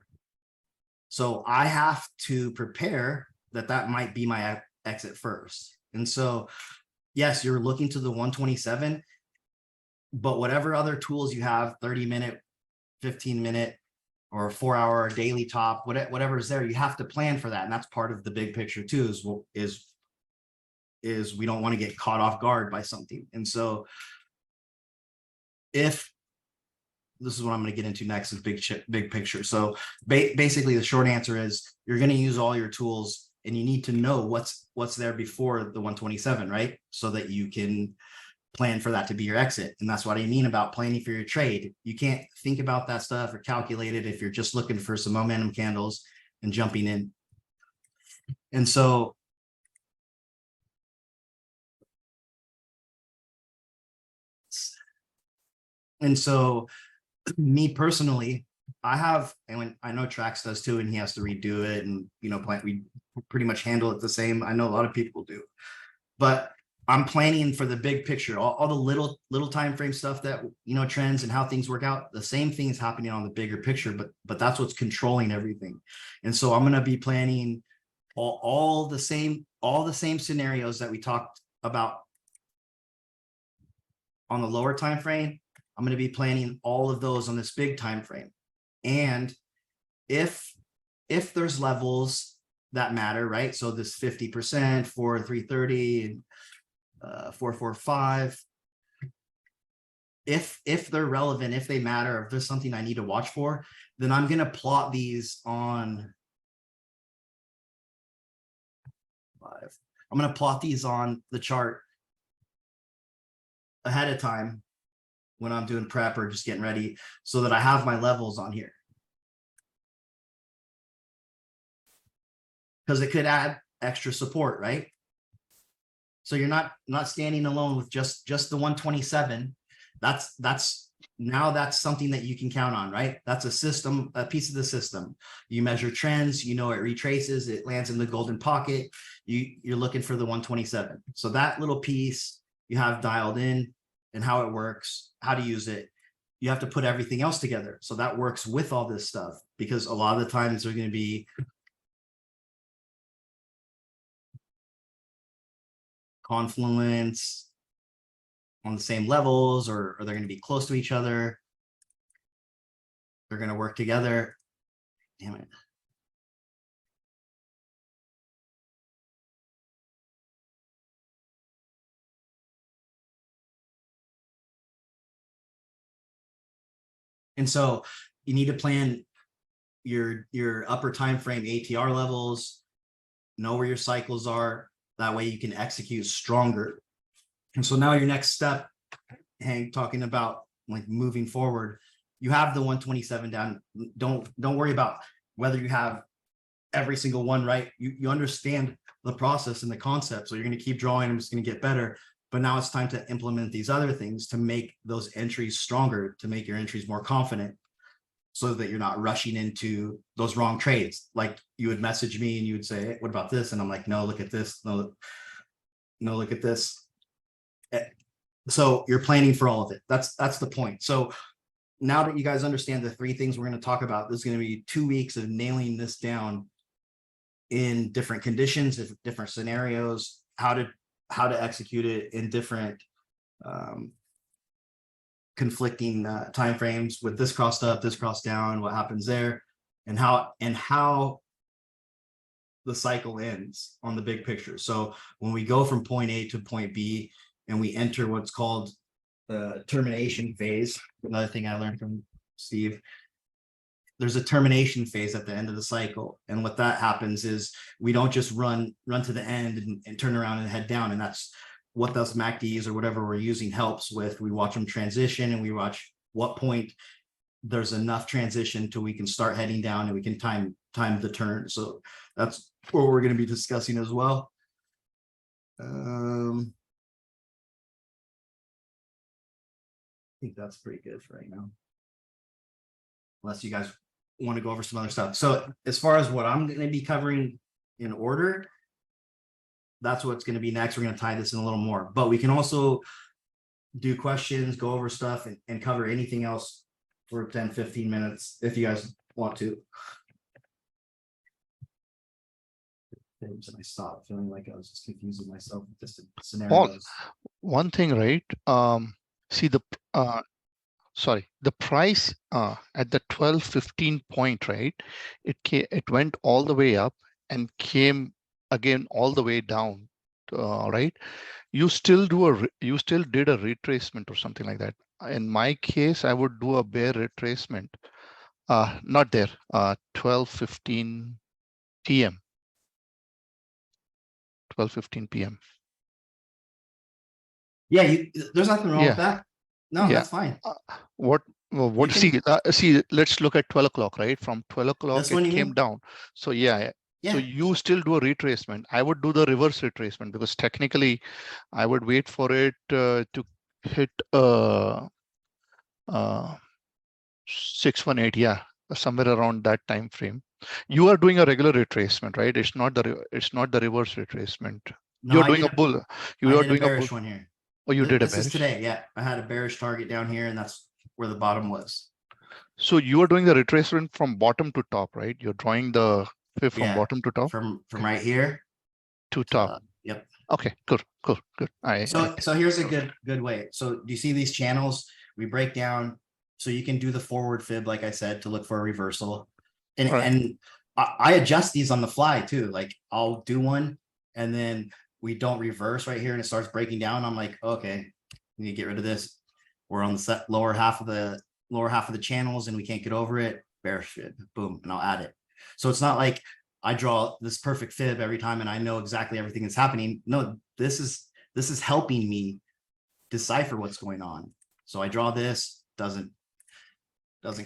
So I have to prepare that might be my exit first. And so, yes, you're looking to the 127, but whatever other tools you have, 30-minute, 15-minute, or 4-hour daily top, whatever is there, you have to plan for that. And that's part of the big picture too, is we don't want to get caught off guard by something. And so if this is what I'm going to get into next is big picture. So basically the short answer is you're going to use all your tools and you need to know what's there before the 127, right? So that you can plan for that to be your exit. And that's what I mean about planning for your trade. You can't think about that stuff or calculate it if you're just looking for some momentum candles and jumping in. And so me personally, I have, and when I know Trax does too, and he has to redo it, and we pretty much handle it the same. I know a lot of people do, but I'm planning for the big picture, all the little time frame stuff that trends and how things work out. The same thing is happening on the bigger picture, but that's what's controlling everything. And so I'm gonna be planning all the same scenarios that we talked about on the lower time frame. I'm going to be planning all of those on this big time frame. And if there's levels that matter, right? So this 50% for 330 and 445, if they're relevant, if they matter, if there's something I need to watch for, then I'm going to plot these on I'm going to plot these on the chart ahead of time when I'm doing prep or just getting ready, so that I have my levels on here. Because it could add extra support, right? So you're not standing alone with just the 127. That's something that you can count on, right? That's a system, a piece of the system. You measure trends, it retraces, it lands in the golden pocket. You're looking for the 127. So that little piece you have dialed in, and how it works, how to use it. You have to put everything else together. So that works with all this stuff, because a lot of the times they're going to be confluence on the same levels, or they're going to be close to each other. They're going to work together. Damn it. And so you need to plan your upper time frame ATR levels, know where your cycles are. That way you can execute stronger. And so now your next step, Hank, talking about like moving forward, you have the 127 down. Don't worry about whether you have every single one right. You understand the process and the concept. So you're going to keep drawing, and it's going to get better. But now it's time to implement these other things to make those entries stronger, to make your entries more confident, so that you're not rushing into those wrong trades. Like you would message me and you would say, hey, what about this? And I'm like, no, look at this. No, look at this. So you're planning for all of it. That's the point. So now that you guys understand the three things we're going to talk about, there's going to be 2 weeks of nailing this down in different conditions, different scenarios, how to execute it in different conflicting timeframes, with this crossed up, this crossed down, what happens there, and how the cycle ends on the big picture. So when we go from point A to point B and we enter what's called the termination phase, another thing I learned from Steve, there's a termination phase at the end of the cycle. And what that happens is we don't just run to the end and turn around and head down. And that's what those MACDs or whatever we're using helps with. We watch them transition, and we watch what point there's enough transition till we can start heading down, and we can time the turn. So that's what we're going to be discussing as well. I think that's pretty good for right now, unless you guys want to go over some other stuff. So as far as what I'm going to be covering in order, that's what's going to be next. We're going to tie this in a little more, but we can also do questions, go over stuff, and cover anything else for 10-15 minutes if you guys want to. And I stopped feeling like I was just confusing myself with this scenarios. One thing, right? See the price at the 12-15 point, right? It went all the way up and came again all the way down, right? You still did a retracement or something like that. In my case, I would do a bear retracement. Not there. 12:15 p.m. 12:15 p.m. Yeah, there's nothing wrong with Yeah. that. No, Yeah. that's fine. What You see, let's look at 12 o'clock, right? From 12 o'clock, This one it you came mean? down. So yeah. So Yeah. you still do a retracement. I would do the reverse retracement because technically I would wait for it to hit 618, yeah, somewhere around that time frame. You are doing a regular retracement, right? It's not the reverse retracement. No, You're I doing did a bull. I You are did a doing a bull. bearish one here. Oh, you did a This is bearish. today. Yeah, I had a bearish target down here, and that's where the bottom was. So you are doing the retracement from bottom to top, right? You're drawing the fib from Yeah, bottom to top from Okay. right here to to top. up. Yep. Okay, good. So here's a good way. So do you see these channels? We break down, so you can do the forward fib, like I said, to look for a reversal. And Right. and I adjust these on the fly too. Like I'll do one, and then we don't reverse right here, and it starts breaking down. I'm like, okay, we need to get rid of this. We're on the lower half of the channels, and we can't get over it. Bearish fib, boom, and I'll add it. So it's not like I draw this perfect fib every time and I know exactly everything that's happening. No, this is helping me decipher what's going on. So I draw this, doesn't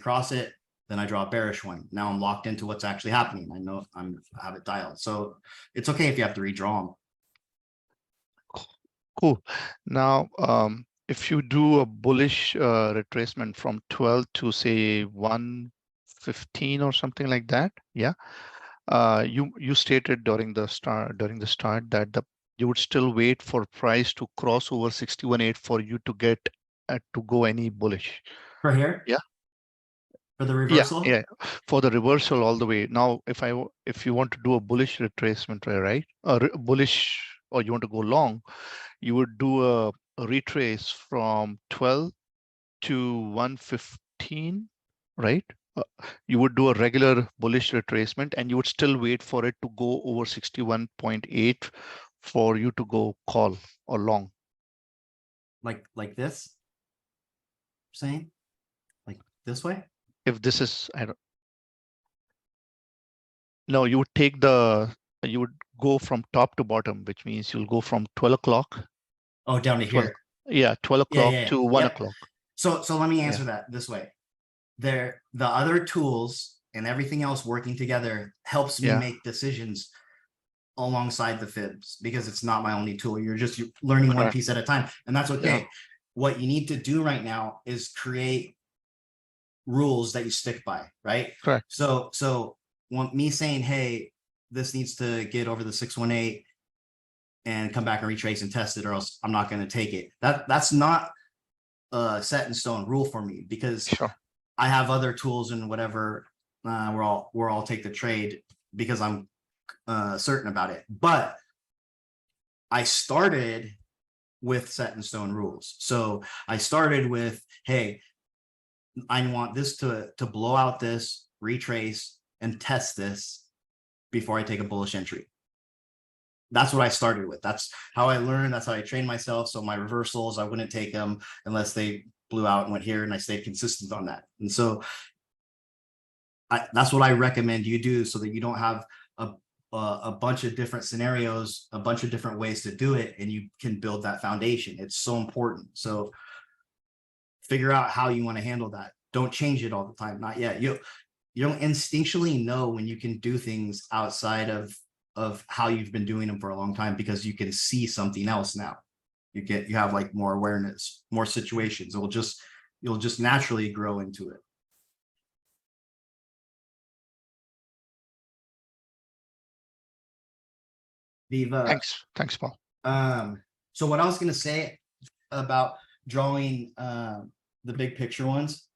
cross it, then I draw a bearish one. Now I'm locked into what's actually happening. I know I have it dialed. So it's okay if you have to redraw them. Cool. Now, if you do a bullish retracement from 12 to say 115 or something like that, yeah. You stated during the start that you would still wait for price to cross over 61.8 for you to get to go any bullish. For here? Yeah. For the reversal? Yeah, for the reversal all the way. Now, if you want to do a bullish retracement, right, bullish, or you want to go long, you would do a retrace from 12 to 115, right? You would do a regular bullish retracement, and you would still wait for it to go over 61.8 for you to go call or long. Like this? Saying? Like this way? If this is, I don't. No, you would go from top to bottom, which means you'll go from 12 o'clock. Oh, down to 12, here. yeah, 12 o'clock Yeah. to 1 Yep. o'clock. So let me answer that this way. The other tools and everything else working together helps me Yeah. make decisions alongside the fibs, because it's not my only tool. You're learning one Correct. piece at a time, and that's okay. Yeah. What you need to do right now is create rules that you stick by, right? Correct. So want me saying, hey, this needs to get over the 618 and come back and retrace and test it, or else I'm not going to take it. That's not a set in stone rule for me, because Sure. I have other tools and whatever, where I'll take the trade because I'm certain about it. But I started with set in stone rules. So I started with, hey, I want this to blow out this, retrace, and test this before I take a bullish entry. That's what I started with. That's how I learned. That's how I trained myself. So my reversals, I wouldn't take them unless they blew out and went here, and I stayed consistent on that. And so that's what I recommend you do, so that you don't have a bunch of different scenarios, a bunch of different ways to do it, and you can build that foundation. It's so important. So figure out how you want to handle that. Don't change it all the time. Not yet. You don't instinctually know when you can do things outside of how you've been doing them for a long time, because you can see something else now. You have like more awareness, more situations. You'll just naturally grow into it. Viva. Thanks, Paul. So what I was going to say about drawing the big picture ones,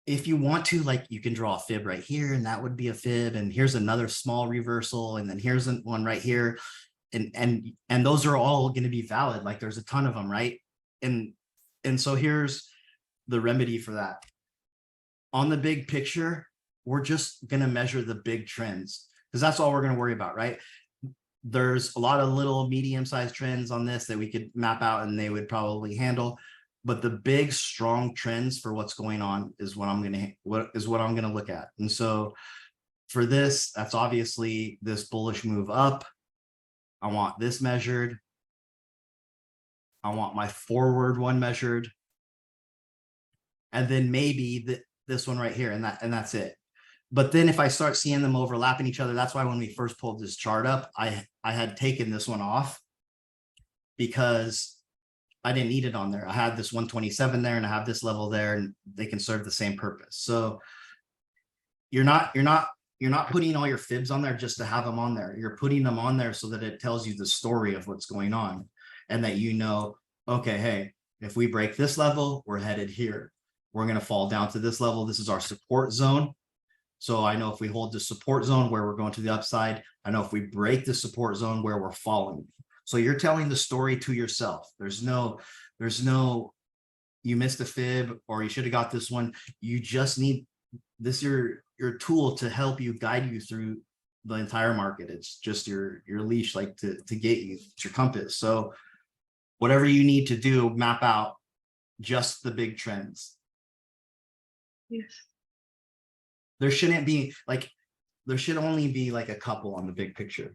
if you want to, like, you can draw a fib right here, and that would be a fib, and here's another small reversal, and then here's one right here, and those are all going to be valid. Like, there's a ton of them, right? And so here's the remedy for that. On the big picture, we're just going to measure the big trends, because that's all we're going to worry about, right? There's a lot of little medium-sized trends on this that we could map out, and they would probably handle. But the big, strong trends for what's going on is what I'm going to look at. And so for this, that's obviously this bullish move up. I want this measured. I want my forward one measured. And then maybe this one right here, and that's it. But then if I start seeing them overlapping each other, that's why when we first pulled this chart up, I had taken this one off because I didn't need it on there. I had this 127 there and I have this level there, and they can serve the same purpose. So you're not putting all your fibs on there just to have them on there. You're putting them on there so that it tells you the story of what's going on, and that you know, okay, hey, if we break this level, we're headed here. We're going to fall down to this level. This is our support zone. So I know if we hold the support zone where we're going to the upside, I know if we break the support zone where we're falling. So you're telling the story to yourself. There's no, you missed a fib or you should have got this one. You just need this, your tool to help you, guide you through the entire market. It's just your leash, like to get you, it's your compass. So whatever you need to do, map out just the big trends. Yes. There shouldn't be like, there should only be like a couple on the big picture,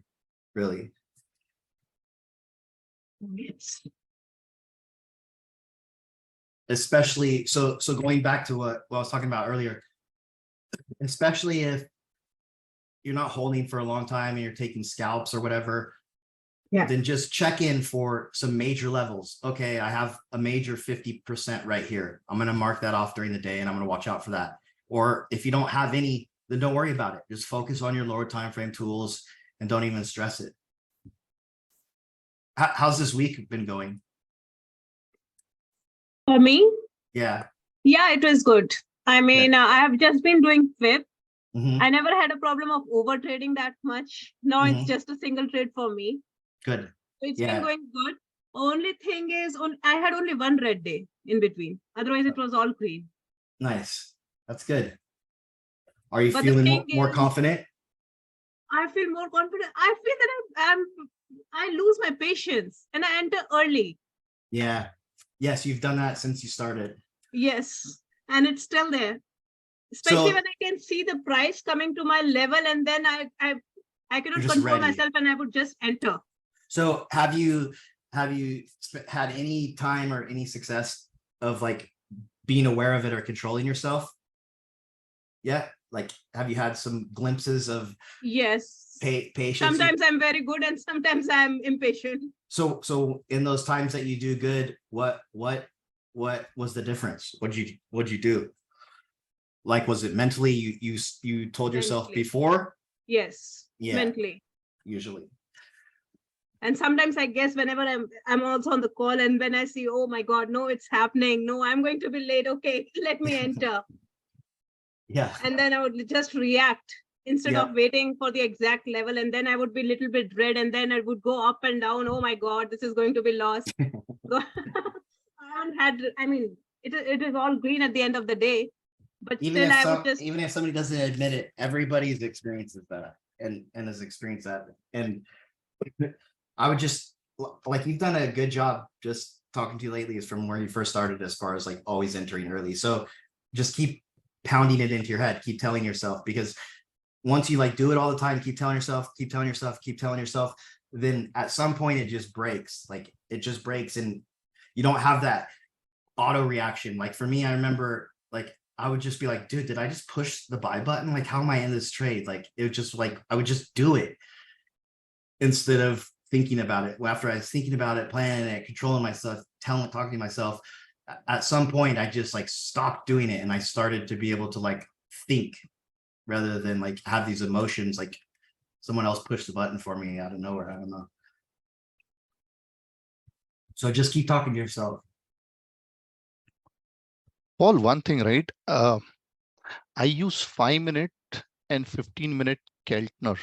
really. Yes. Especially, so going back to what I was talking about earlier, especially if you're not holding for a long time and you're taking scalps or whatever, Yeah. then just check in for some major levels. Okay, I have a major 50% right here. I'm going to mark that off during the day and I'm going to watch out for that. Or if you don't have any, then don't worry about it. Just focus on your lower time frame tools and don't even stress it. How's this week been going? For me, Yeah. yeah, it was good. I mean, I have just been doing FIP. Mhm. I never had a problem of over trading that much. Now Mhm. it's just a single trade for me. Good. So it's Yeah. been going good. Only thing is, I had only one red day in between. Otherwise, it was all green. Nice. That's good. Are you But the feeling thing more is- confident? I feel more confident. I feel that I lose my patience and I enter early. Yeah. Yes, you've done that since you started. Yes, and it's still there. Especially So- when I can see the price coming to my level, and then I cannot just control ready. myself, and I would just enter. So have you had any time or any success of like being aware of it or controlling yourself? Yeah. Like, have you had some glimpses of Yes. patience? Sometimes I'm very good, and sometimes I'm impatient. So in those times that you do good, what was the difference? What'd you do? Like, was it mentally you told yourself Mentally. before? Yes. Yeah. Mentally. Usually. And sometimes I guess whenever I'm also on the call, and when I see, oh my God, no, it's happening. No, I'm going to be late. Okay, let me enter. Yeah. And then I would just react instead Yeah. of waiting for the exact level. And then I would be a little bit red, and then I would go up and down. Oh my God, this is going to be lost. I haven't had, I mean, it is all green at the end of the day. But Even still, I would just, even if somebody doesn't admit it, everybody's experiences that and has experienced that. And I would just, like, you've done a good job just talking to you lately is from where you first started, as far as like always entering early. So just keep pounding it into your head, keep telling yourself, because once you like do it all the time, keep telling yourself, then at some point it just breaks. Like, it just breaks and you don't have that auto reaction. Like for me, I remember, like, I would just be like, dude, did I just push the buy button? Like, how am I in this trade? Like, it would just like, I would just do it instead of thinking about it. Well, after I was thinking about it, planning it, controlling myself, talking to myself, at some point I just like stopped doing it. And I started to be able to like think rather than like have these emotions, like someone else pushed the button for me out of nowhere. I don't know. So just keep talking to yourself. Paul, one thing, right? I use 5-minute and 15-minute Keltner,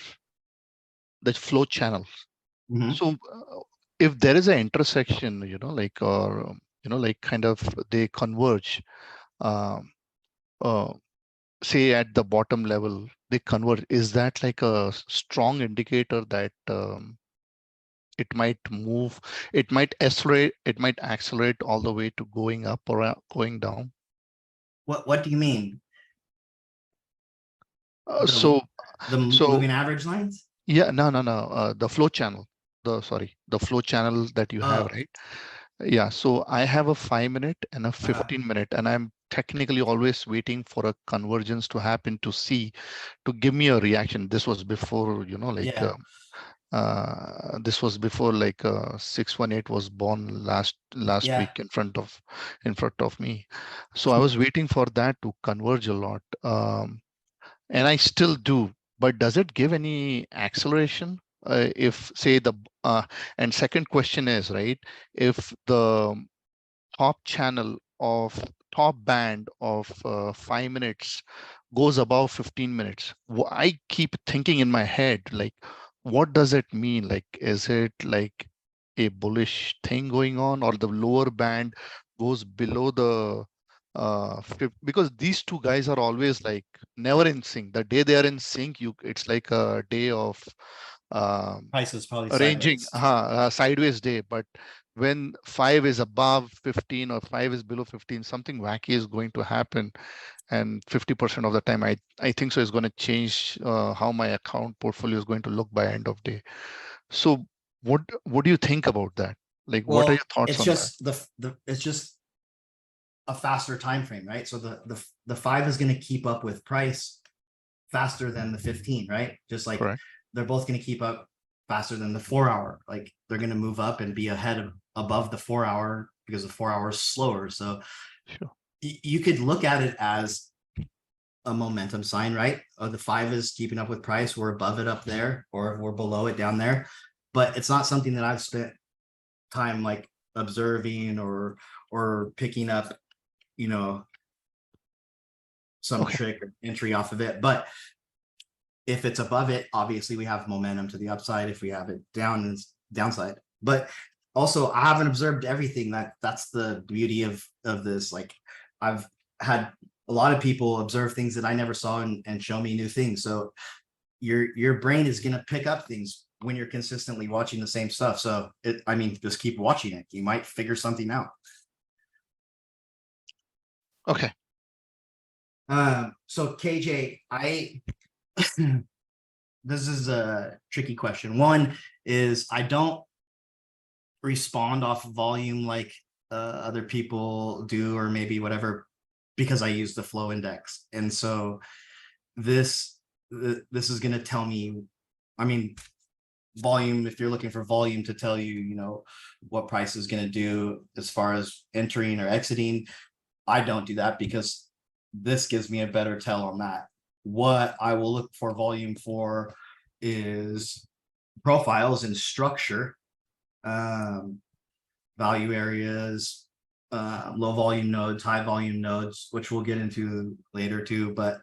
the flow channels. Mhm. So if there is an intersection, like, or, like kind of they converge, say at the bottom level, they converge. Is that like a strong indicator that it might move, it might accelerate all the way to going up or going down? What do you mean? So The so- moving average lines? yeah, no. The flow channel, the flow channel that you have, Oh. right? Yeah, so I have a 5-minute and a 15-minute, and I'm technically always waiting for a convergence to happen to see, to give me a reaction. This was before, like Yeah. this was before like 618 was born last Yeah. week in front of me. So I was waiting for that to converge a lot, and I still do. But does it give any acceleration? If say the and second question is, right, if the top channel of top band of 5 minutes goes above 15 minutes, I keep thinking in my head, like, what does it mean? Like, is it like a bullish thing going on, or the lower band goes below the because these two guys are always like never in sync. The day they are in sync, it's like a day of Price is probably ranging sideways. sideways day. But when 5 is above 15 or 5 is below 15, something wacky is going to happen, and 50% of the time I think so is going to change how my account portfolio is going to look by end of day. So what do you think about that? Like, what are Well, your thoughts it's on just it's just a faster time frame, right? So the 5 is going to keep up with price faster than the 15, right? Just that? like Correct. they're both going to keep up faster than the 4-hour. Like they're going to move up and be ahead of above the 4-hour because the 4-hour is slower. So Sure. you could look at it as a momentum sign, right? The 5 is keeping up with price. We're above it up there, or we're below it down there. But it's not something that I've spent time like observing or picking up, some Okay. trick or entry off of it. But if it's above it, obviously we have momentum to the upside. If we have it down, it's downside. But also I haven't observed everything. That's the beauty of this. Like I've had a lot of people observe things that I never saw and show me new things. So your brain is going to pick up things when you're consistently watching the same stuff. So just keep watching it. You might figure something out. Okay. So KJ, this is a tricky question. One is I don't respond off volume like other people do, or maybe whatever, because I use the flow index. And so this is going to tell me, volume, if you're looking for volume to tell you, what price is going to do as far as entering or exiting, I don't do that because this gives me a better tell on that. What I will look for volume for is profiles and structure, value areas, low volume nodes, high volume nodes, which we'll get into later too. But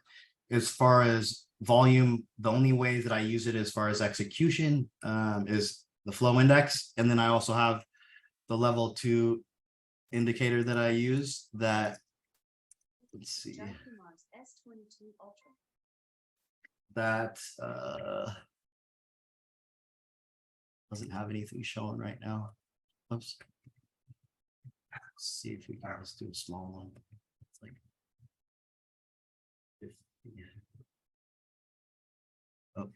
as far as volume, the only way that I use it as far as execution is the flow index. And then I also have the level 2 indicator that I use that, let's see, that doesn't have anything showing right now. Oops. Let's see if we can just do a small one. It's like 50. Oh.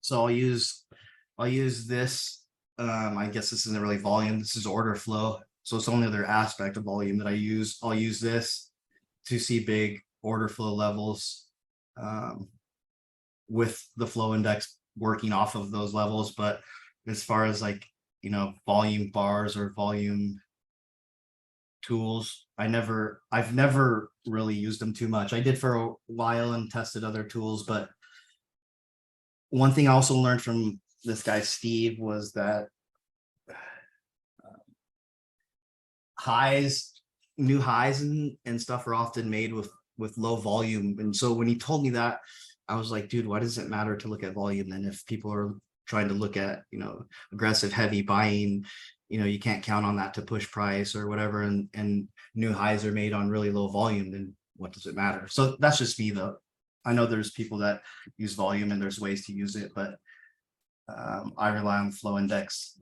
So I'll use this. I guess this isn't really volume. This is order flow. So it's only other aspect of volume that I use. I'll use this to see big order flow levels with the flow index working off of those levels. But as far as volume bars or volume tools, I've never really used them too much. I did for a while and tested other tools, but one thing I also learned from this guy Steve was that new highs and stuff are often made with low volume. And so when he told me that, I was like, dude, why does it matter to look at volume then if people are trying to look at aggressive heavy buying? You can't count on that to push price or whatever, and new highs are made on really low volume, then what does it matter? So that's just me though. I know there's people that use volume and there's ways to use it, but I rely on flow index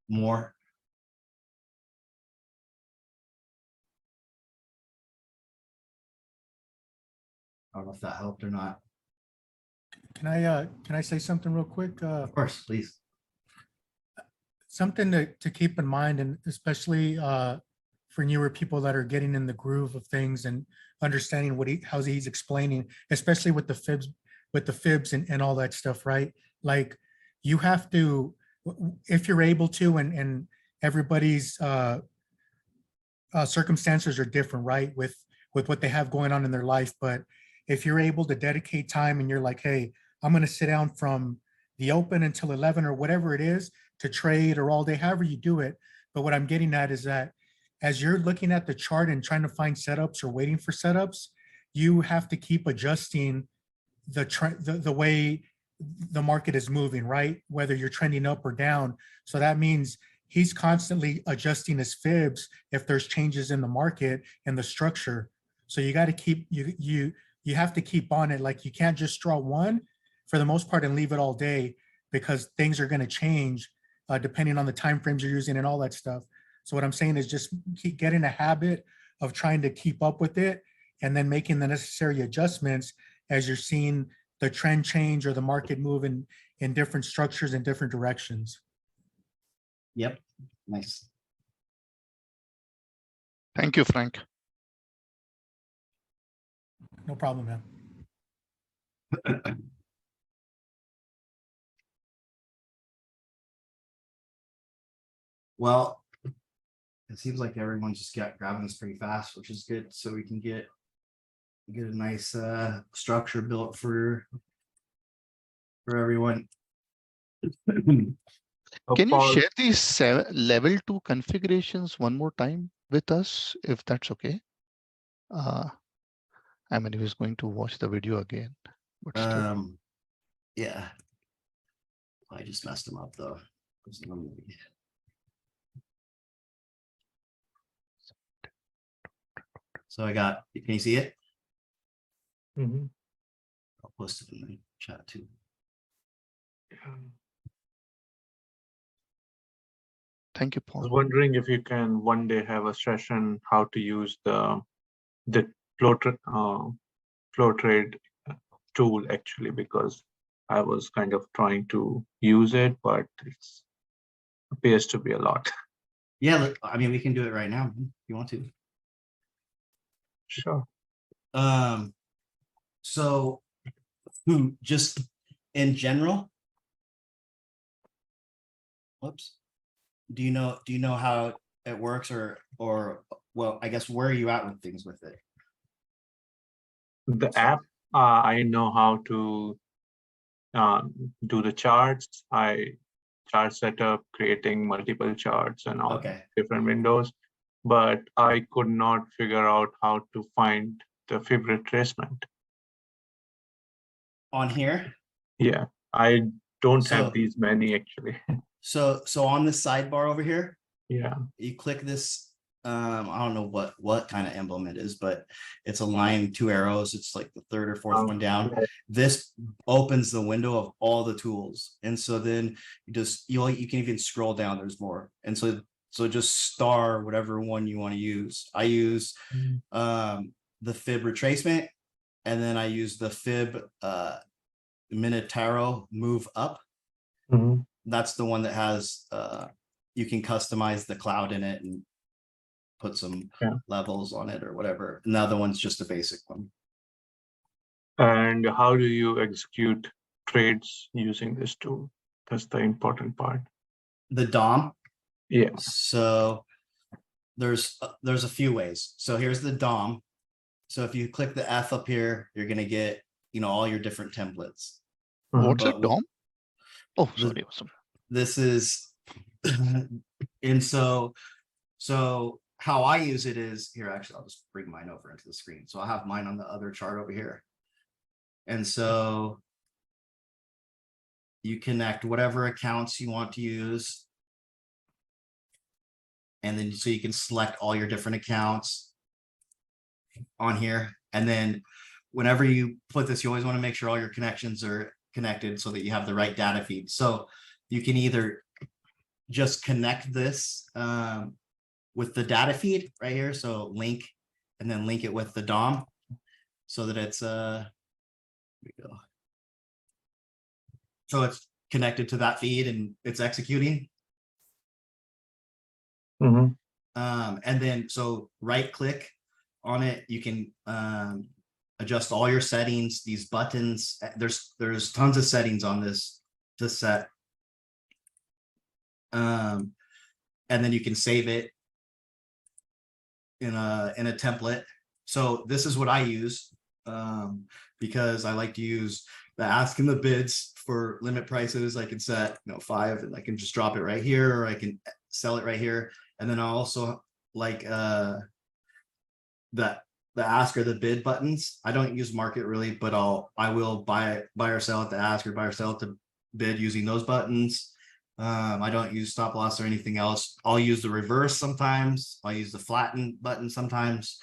more. I don't know if that helped or not. Can I say something real quick? Of course, please. Something to keep in mind, and especially for newer people that are getting in the groove of things and understanding how he's explaining, especially with the fibs and all that stuff, right? Like you have to, if you're able to, and everybody's circumstances are different, right? With what they have going on in their life. But if you're able to dedicate time and you're like, hey, I'm going to sit down from the open until 11 or whatever it is to trade or all day, however you do it. But what I'm getting at is that as you're looking at the chart and trying to find setups or waiting for setups, you have to keep adjusting the way the market is moving, right? Whether you're trending up or down. So that means he's constantly adjusting his fibs if there's changes in the market and the structure. So you got to keep, you have to keep on it. Like you can't just draw one for the most part and leave it all day, because things are going to change depending on the time frames you're using and all that stuff. So what I'm saying is just keep getting a habit of trying to keep up with it and then making the necessary adjustments as you're seeing the trend change or the market move in different structures in different directions. Yep. Nice. Thank you, Frank. No problem, man. Well, it seems like everyone's just grabbing this pretty fast, which is good. So we can get a nice structure built for everyone. Can you Paul, share these level 2 configurations one more time with us, if that's okay? I mean, he was going to watch the video again, but still. Yeah. I just messed him up though. So I got, can you see it? mhm. I'll post it in the chat too. Thank you, I was Paul. wondering if you can one day have a session how to use the Flowtrade tool actually, because I was kind of trying to use it, but it appears to be a lot. Yeah, look, I mean, we can do it right now if you want to. Sure. So just in general, whoops. Do you know how it works, or well, I guess where are you at with things with it? The app, I know how to do the charts. Chart setup, creating multiple charts and all different windows, but I could not figure out how to find the fib retracement. On here? Yeah, I don't have these many actually. So on the sidebar over here, yeah, you click this. I don't know what kind of emblem it is, but it's a line, 2 arrows. It's like the 3rd or 4th one down. yeah. This opens the window of all the tools, and so then you can even scroll down. There's more, and so just star whatever one you want to use. I use the fib retracement, and then I use the fib Minotauro move up. Mhm. That's the one that has you can customize the cloud in it and put some levels on it or whatever. And the other one's just a basic one. And how do you execute trades using this tool? That's the important part. The DOM. Yeah. So there's a few ways. So here's the DOM. So if you click the F up here, you're gonna get all your different templates. What's a DOM? Oh, sorry. This is and so how I use it is here. Actually, I'll just bring mine over into the screen. So I have mine on the other chart over here. And so you connect whatever accounts you want to use. And then so you can select all your different accounts on here. And then whenever you put this, you always want to make sure all your connections are connected so that you have the right data feed. So you can either just connect this with the data feed right here. So link, and then link it with the DOM. so that it's here we go. So it's connected to that feed and it's executing. Mhm. And then so right click on it, you can adjust all your settings, these buttons. There's tons of settings on this set. And then you can save it in a template. So this is what I use because I like to use the ask and the bids for limit prices. I can set 5 and I can just drop it right here, or I can sell it right here. And then I also like the ask or the bid buttons. I don't use market really, but I will buy or sell at the ask or buy or sell at the bid using those buttons. I don't use stop loss or anything else. I'll use the reverse sometimes. I'll use the flatten button sometimes,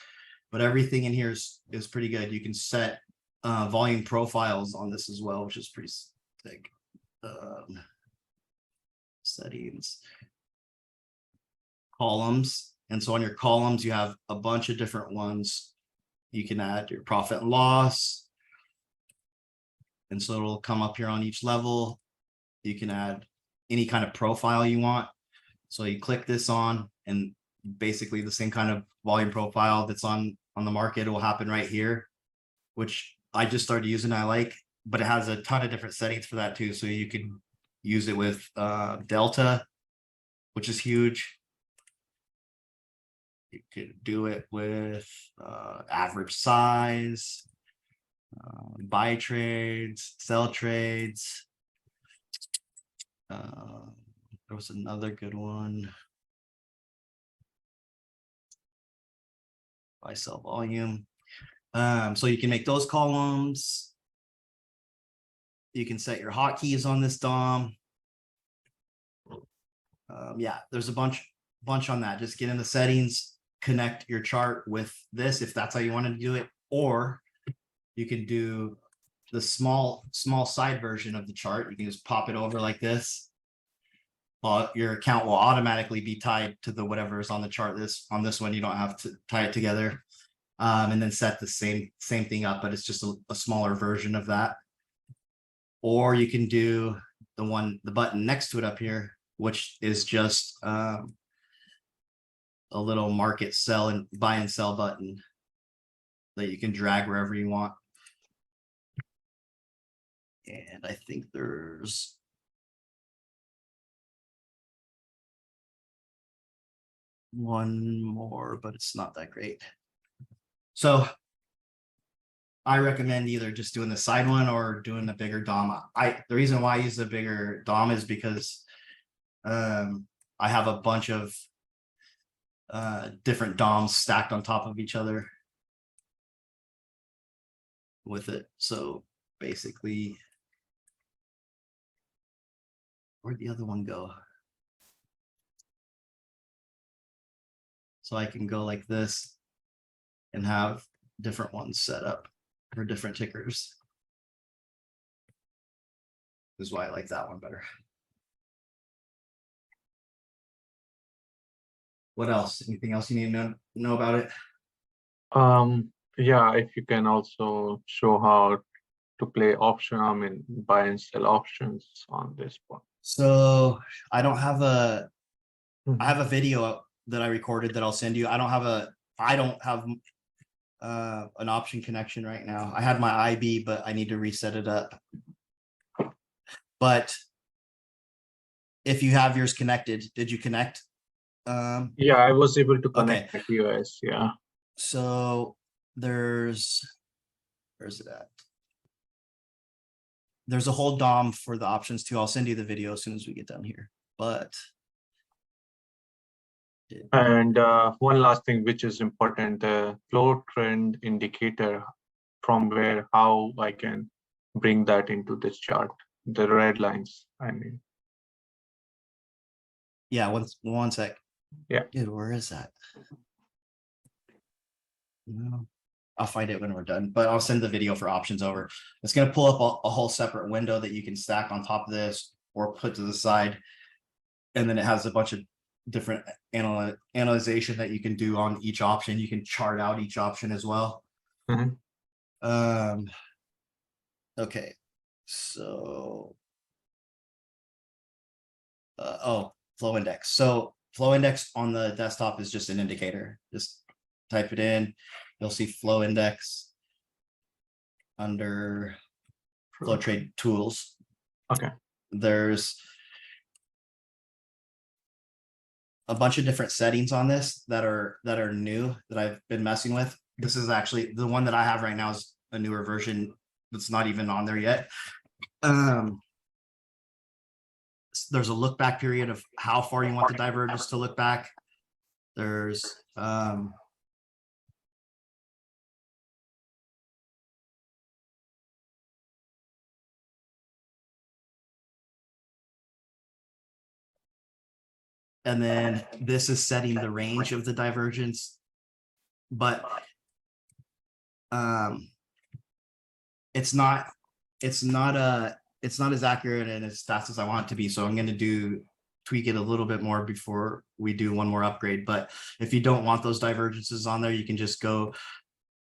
but everything in here is pretty good. You can set volume profiles on this as well, which is pretty sick. Settings, columns. And so on your columns, you have a bunch of different ones. You can add your profit and loss. And so it'll come up here on each level. You can add any kind of profile you want. So you click this on, and basically the same kind of volume profile that's on the market will happen right here, which I just started using. I like, but it has a ton of different settings for that too. So you can use it with Delta, which is huge. You could do it with average size, buy trades, sell trades. There was another good one. Buy sell volume. So you can make those columns. You can set your hotkeys on this DOM. Yeah, there's a bunch on that. Just get in the settings, connect your chart with this if that's how you want to do it, or you can do the small side version of the chart. You can just pop it over like this. Your account will automatically be tied to the whatever is on the chart. On this one, you don't have to tie it together, and then set the same thing up, but it's just a smaller version of that. Or you can do the button next to it up here, which is just a little market sell and buy and sell button that you can drag wherever you want. And I think there's one more, but it's not that great. So I recommend either just doing the side one or doing the bigger DOM. The reason why I use the bigger DOM is because I have a bunch of different DOMs stacked on top of each other with it. So basically, where'd the other one go? So I can go like this and have different ones set up for different tickers. This is why I like that one better. What else? Anything else you need to know about it? Yeah, if you can also show how to play buy and sell options on this one. So I don't have I have a video that I recorded that I'll send you. I don't have an option connection right now. I had my IB, but I need to reset it up. But if you have yours connected, did you connect? Yeah, I was able to connect at US. Yeah. So where's it at? There's a whole DOM for the options too. I'll send you the video as soon as we get down here. But and one last thing which is important, the flow trend indicator, from how I can bring that into this chart, the red lines, I mean. Yeah, one sec. Yeah. Dude, where is that? No, I'll find it when we're done, but I'll send the video for options over. It's going to pull up a whole separate window that you can stack on top of this or put to the side. And then it has a bunch of different analyzation that you can do on each option. You can chart out each option as well. Okay, so. Oh, flow index. So flow index on the desktop is just an indicator. Just type it in. You'll see flow index under Flowtrade tools. Okay. There's a bunch of different settings on this that are new that I've been messing with. This is actually the one that I have right now is a newer version that's not even on there yet. There's a look back period of how far you want the divergence to look back. There's and then this is setting the range of the divergence, but it's not as accurate and as fast as I want it to be. So I'm going to tweak it a little bit more before we do one more upgrade. But if you don't want those divergences on there, you can just go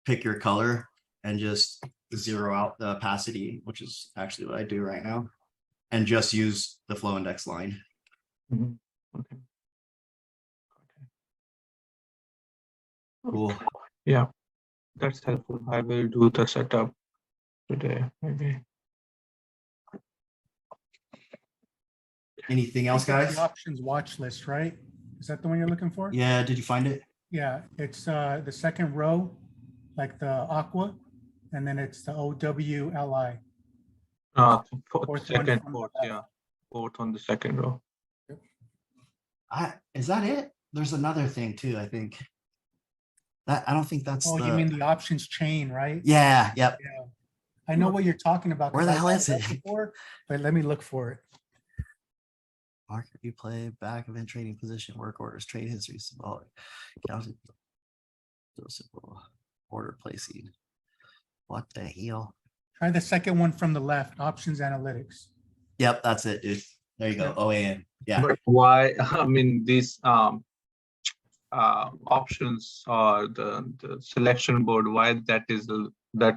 pick your color and just zero out the opacity, which is actually what I do right now, and just use the flow index line. Mhm. Okay. Cool. Yeah, that's helpful. I will do the setup today, maybe. Anything else, I think it's guys? the options watch list, right? Is that the one you're looking for? Yeah, did you find it? Yeah, it's the second row, like the aqua, and then it's the OWLI. Fourth, Fourth one second, from the fourth, left. yeah. Fourth on the second row. Is that it? There's another thing too, I think. That I don't think that's Oh, you mean the options chain, right? Yeah, yep. Yeah. I know what you're talking about. Where 'cause the I've hell had is that it? before, but let me look for it. Market replay, back event trading position, work orders, trade history, symbolic, counted, so simple, order placing. What the hell? Try the second one from the left, options analytics. Yep, that's it, dude. There you go. Yep. OAN. Yeah. But why, I mean, these options or the selection board, why that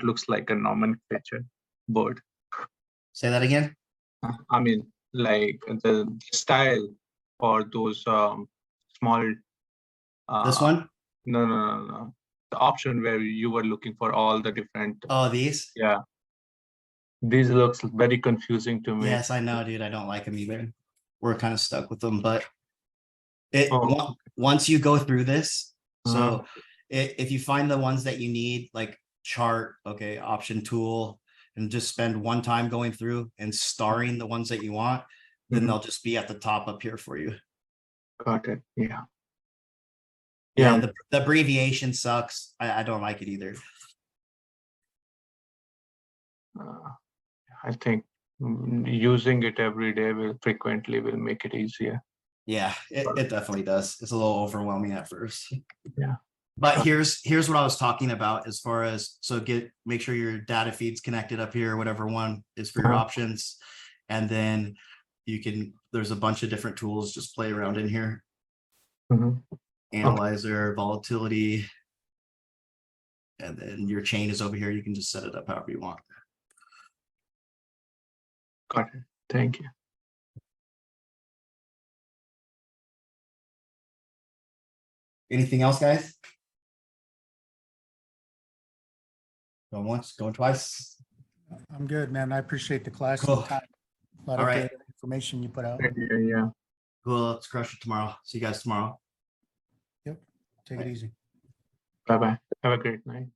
looks like a nomenclature board? Say that again. I mean, like the style for those small. This one? No. The option where you were looking for all the different. Oh, these? Yeah. These looks very confusing to me. Yes, I know, dude. I don't like them either. We're kind of stuck with them, but Oh. once you go through this, Uh-huh. so if you find the ones that you need, like chart, okay, option tool, and just spend one time going through and starring the ones that you want, then Mhm. they'll just be at the top up here for you. Got it. Yeah. Yeah, Yeah. the abbreviation sucks. I don't like it either. I think using it every day frequently will make it easier. Yeah, it definitely does. It's a little overwhelming at first. Yeah. But here's what I was talking about as far as, so make sure your data feed's connected up here, whatever one is for your Uh-huh. options. And then there's a bunch of different tools, just play around in here. Mhm. Analyzer, volatility. And then your chain is over here. You can just set it up however you want. Got it. Thank you. Anything else, guys? Going once, going twice. I'm good, man. I appreciate the class. and Cool. time. A lot All of right. good information you put out. Yeah. Cool. Let's crush it tomorrow. See you guys tomorrow. Take it easy. Bye-bye. Have a great night.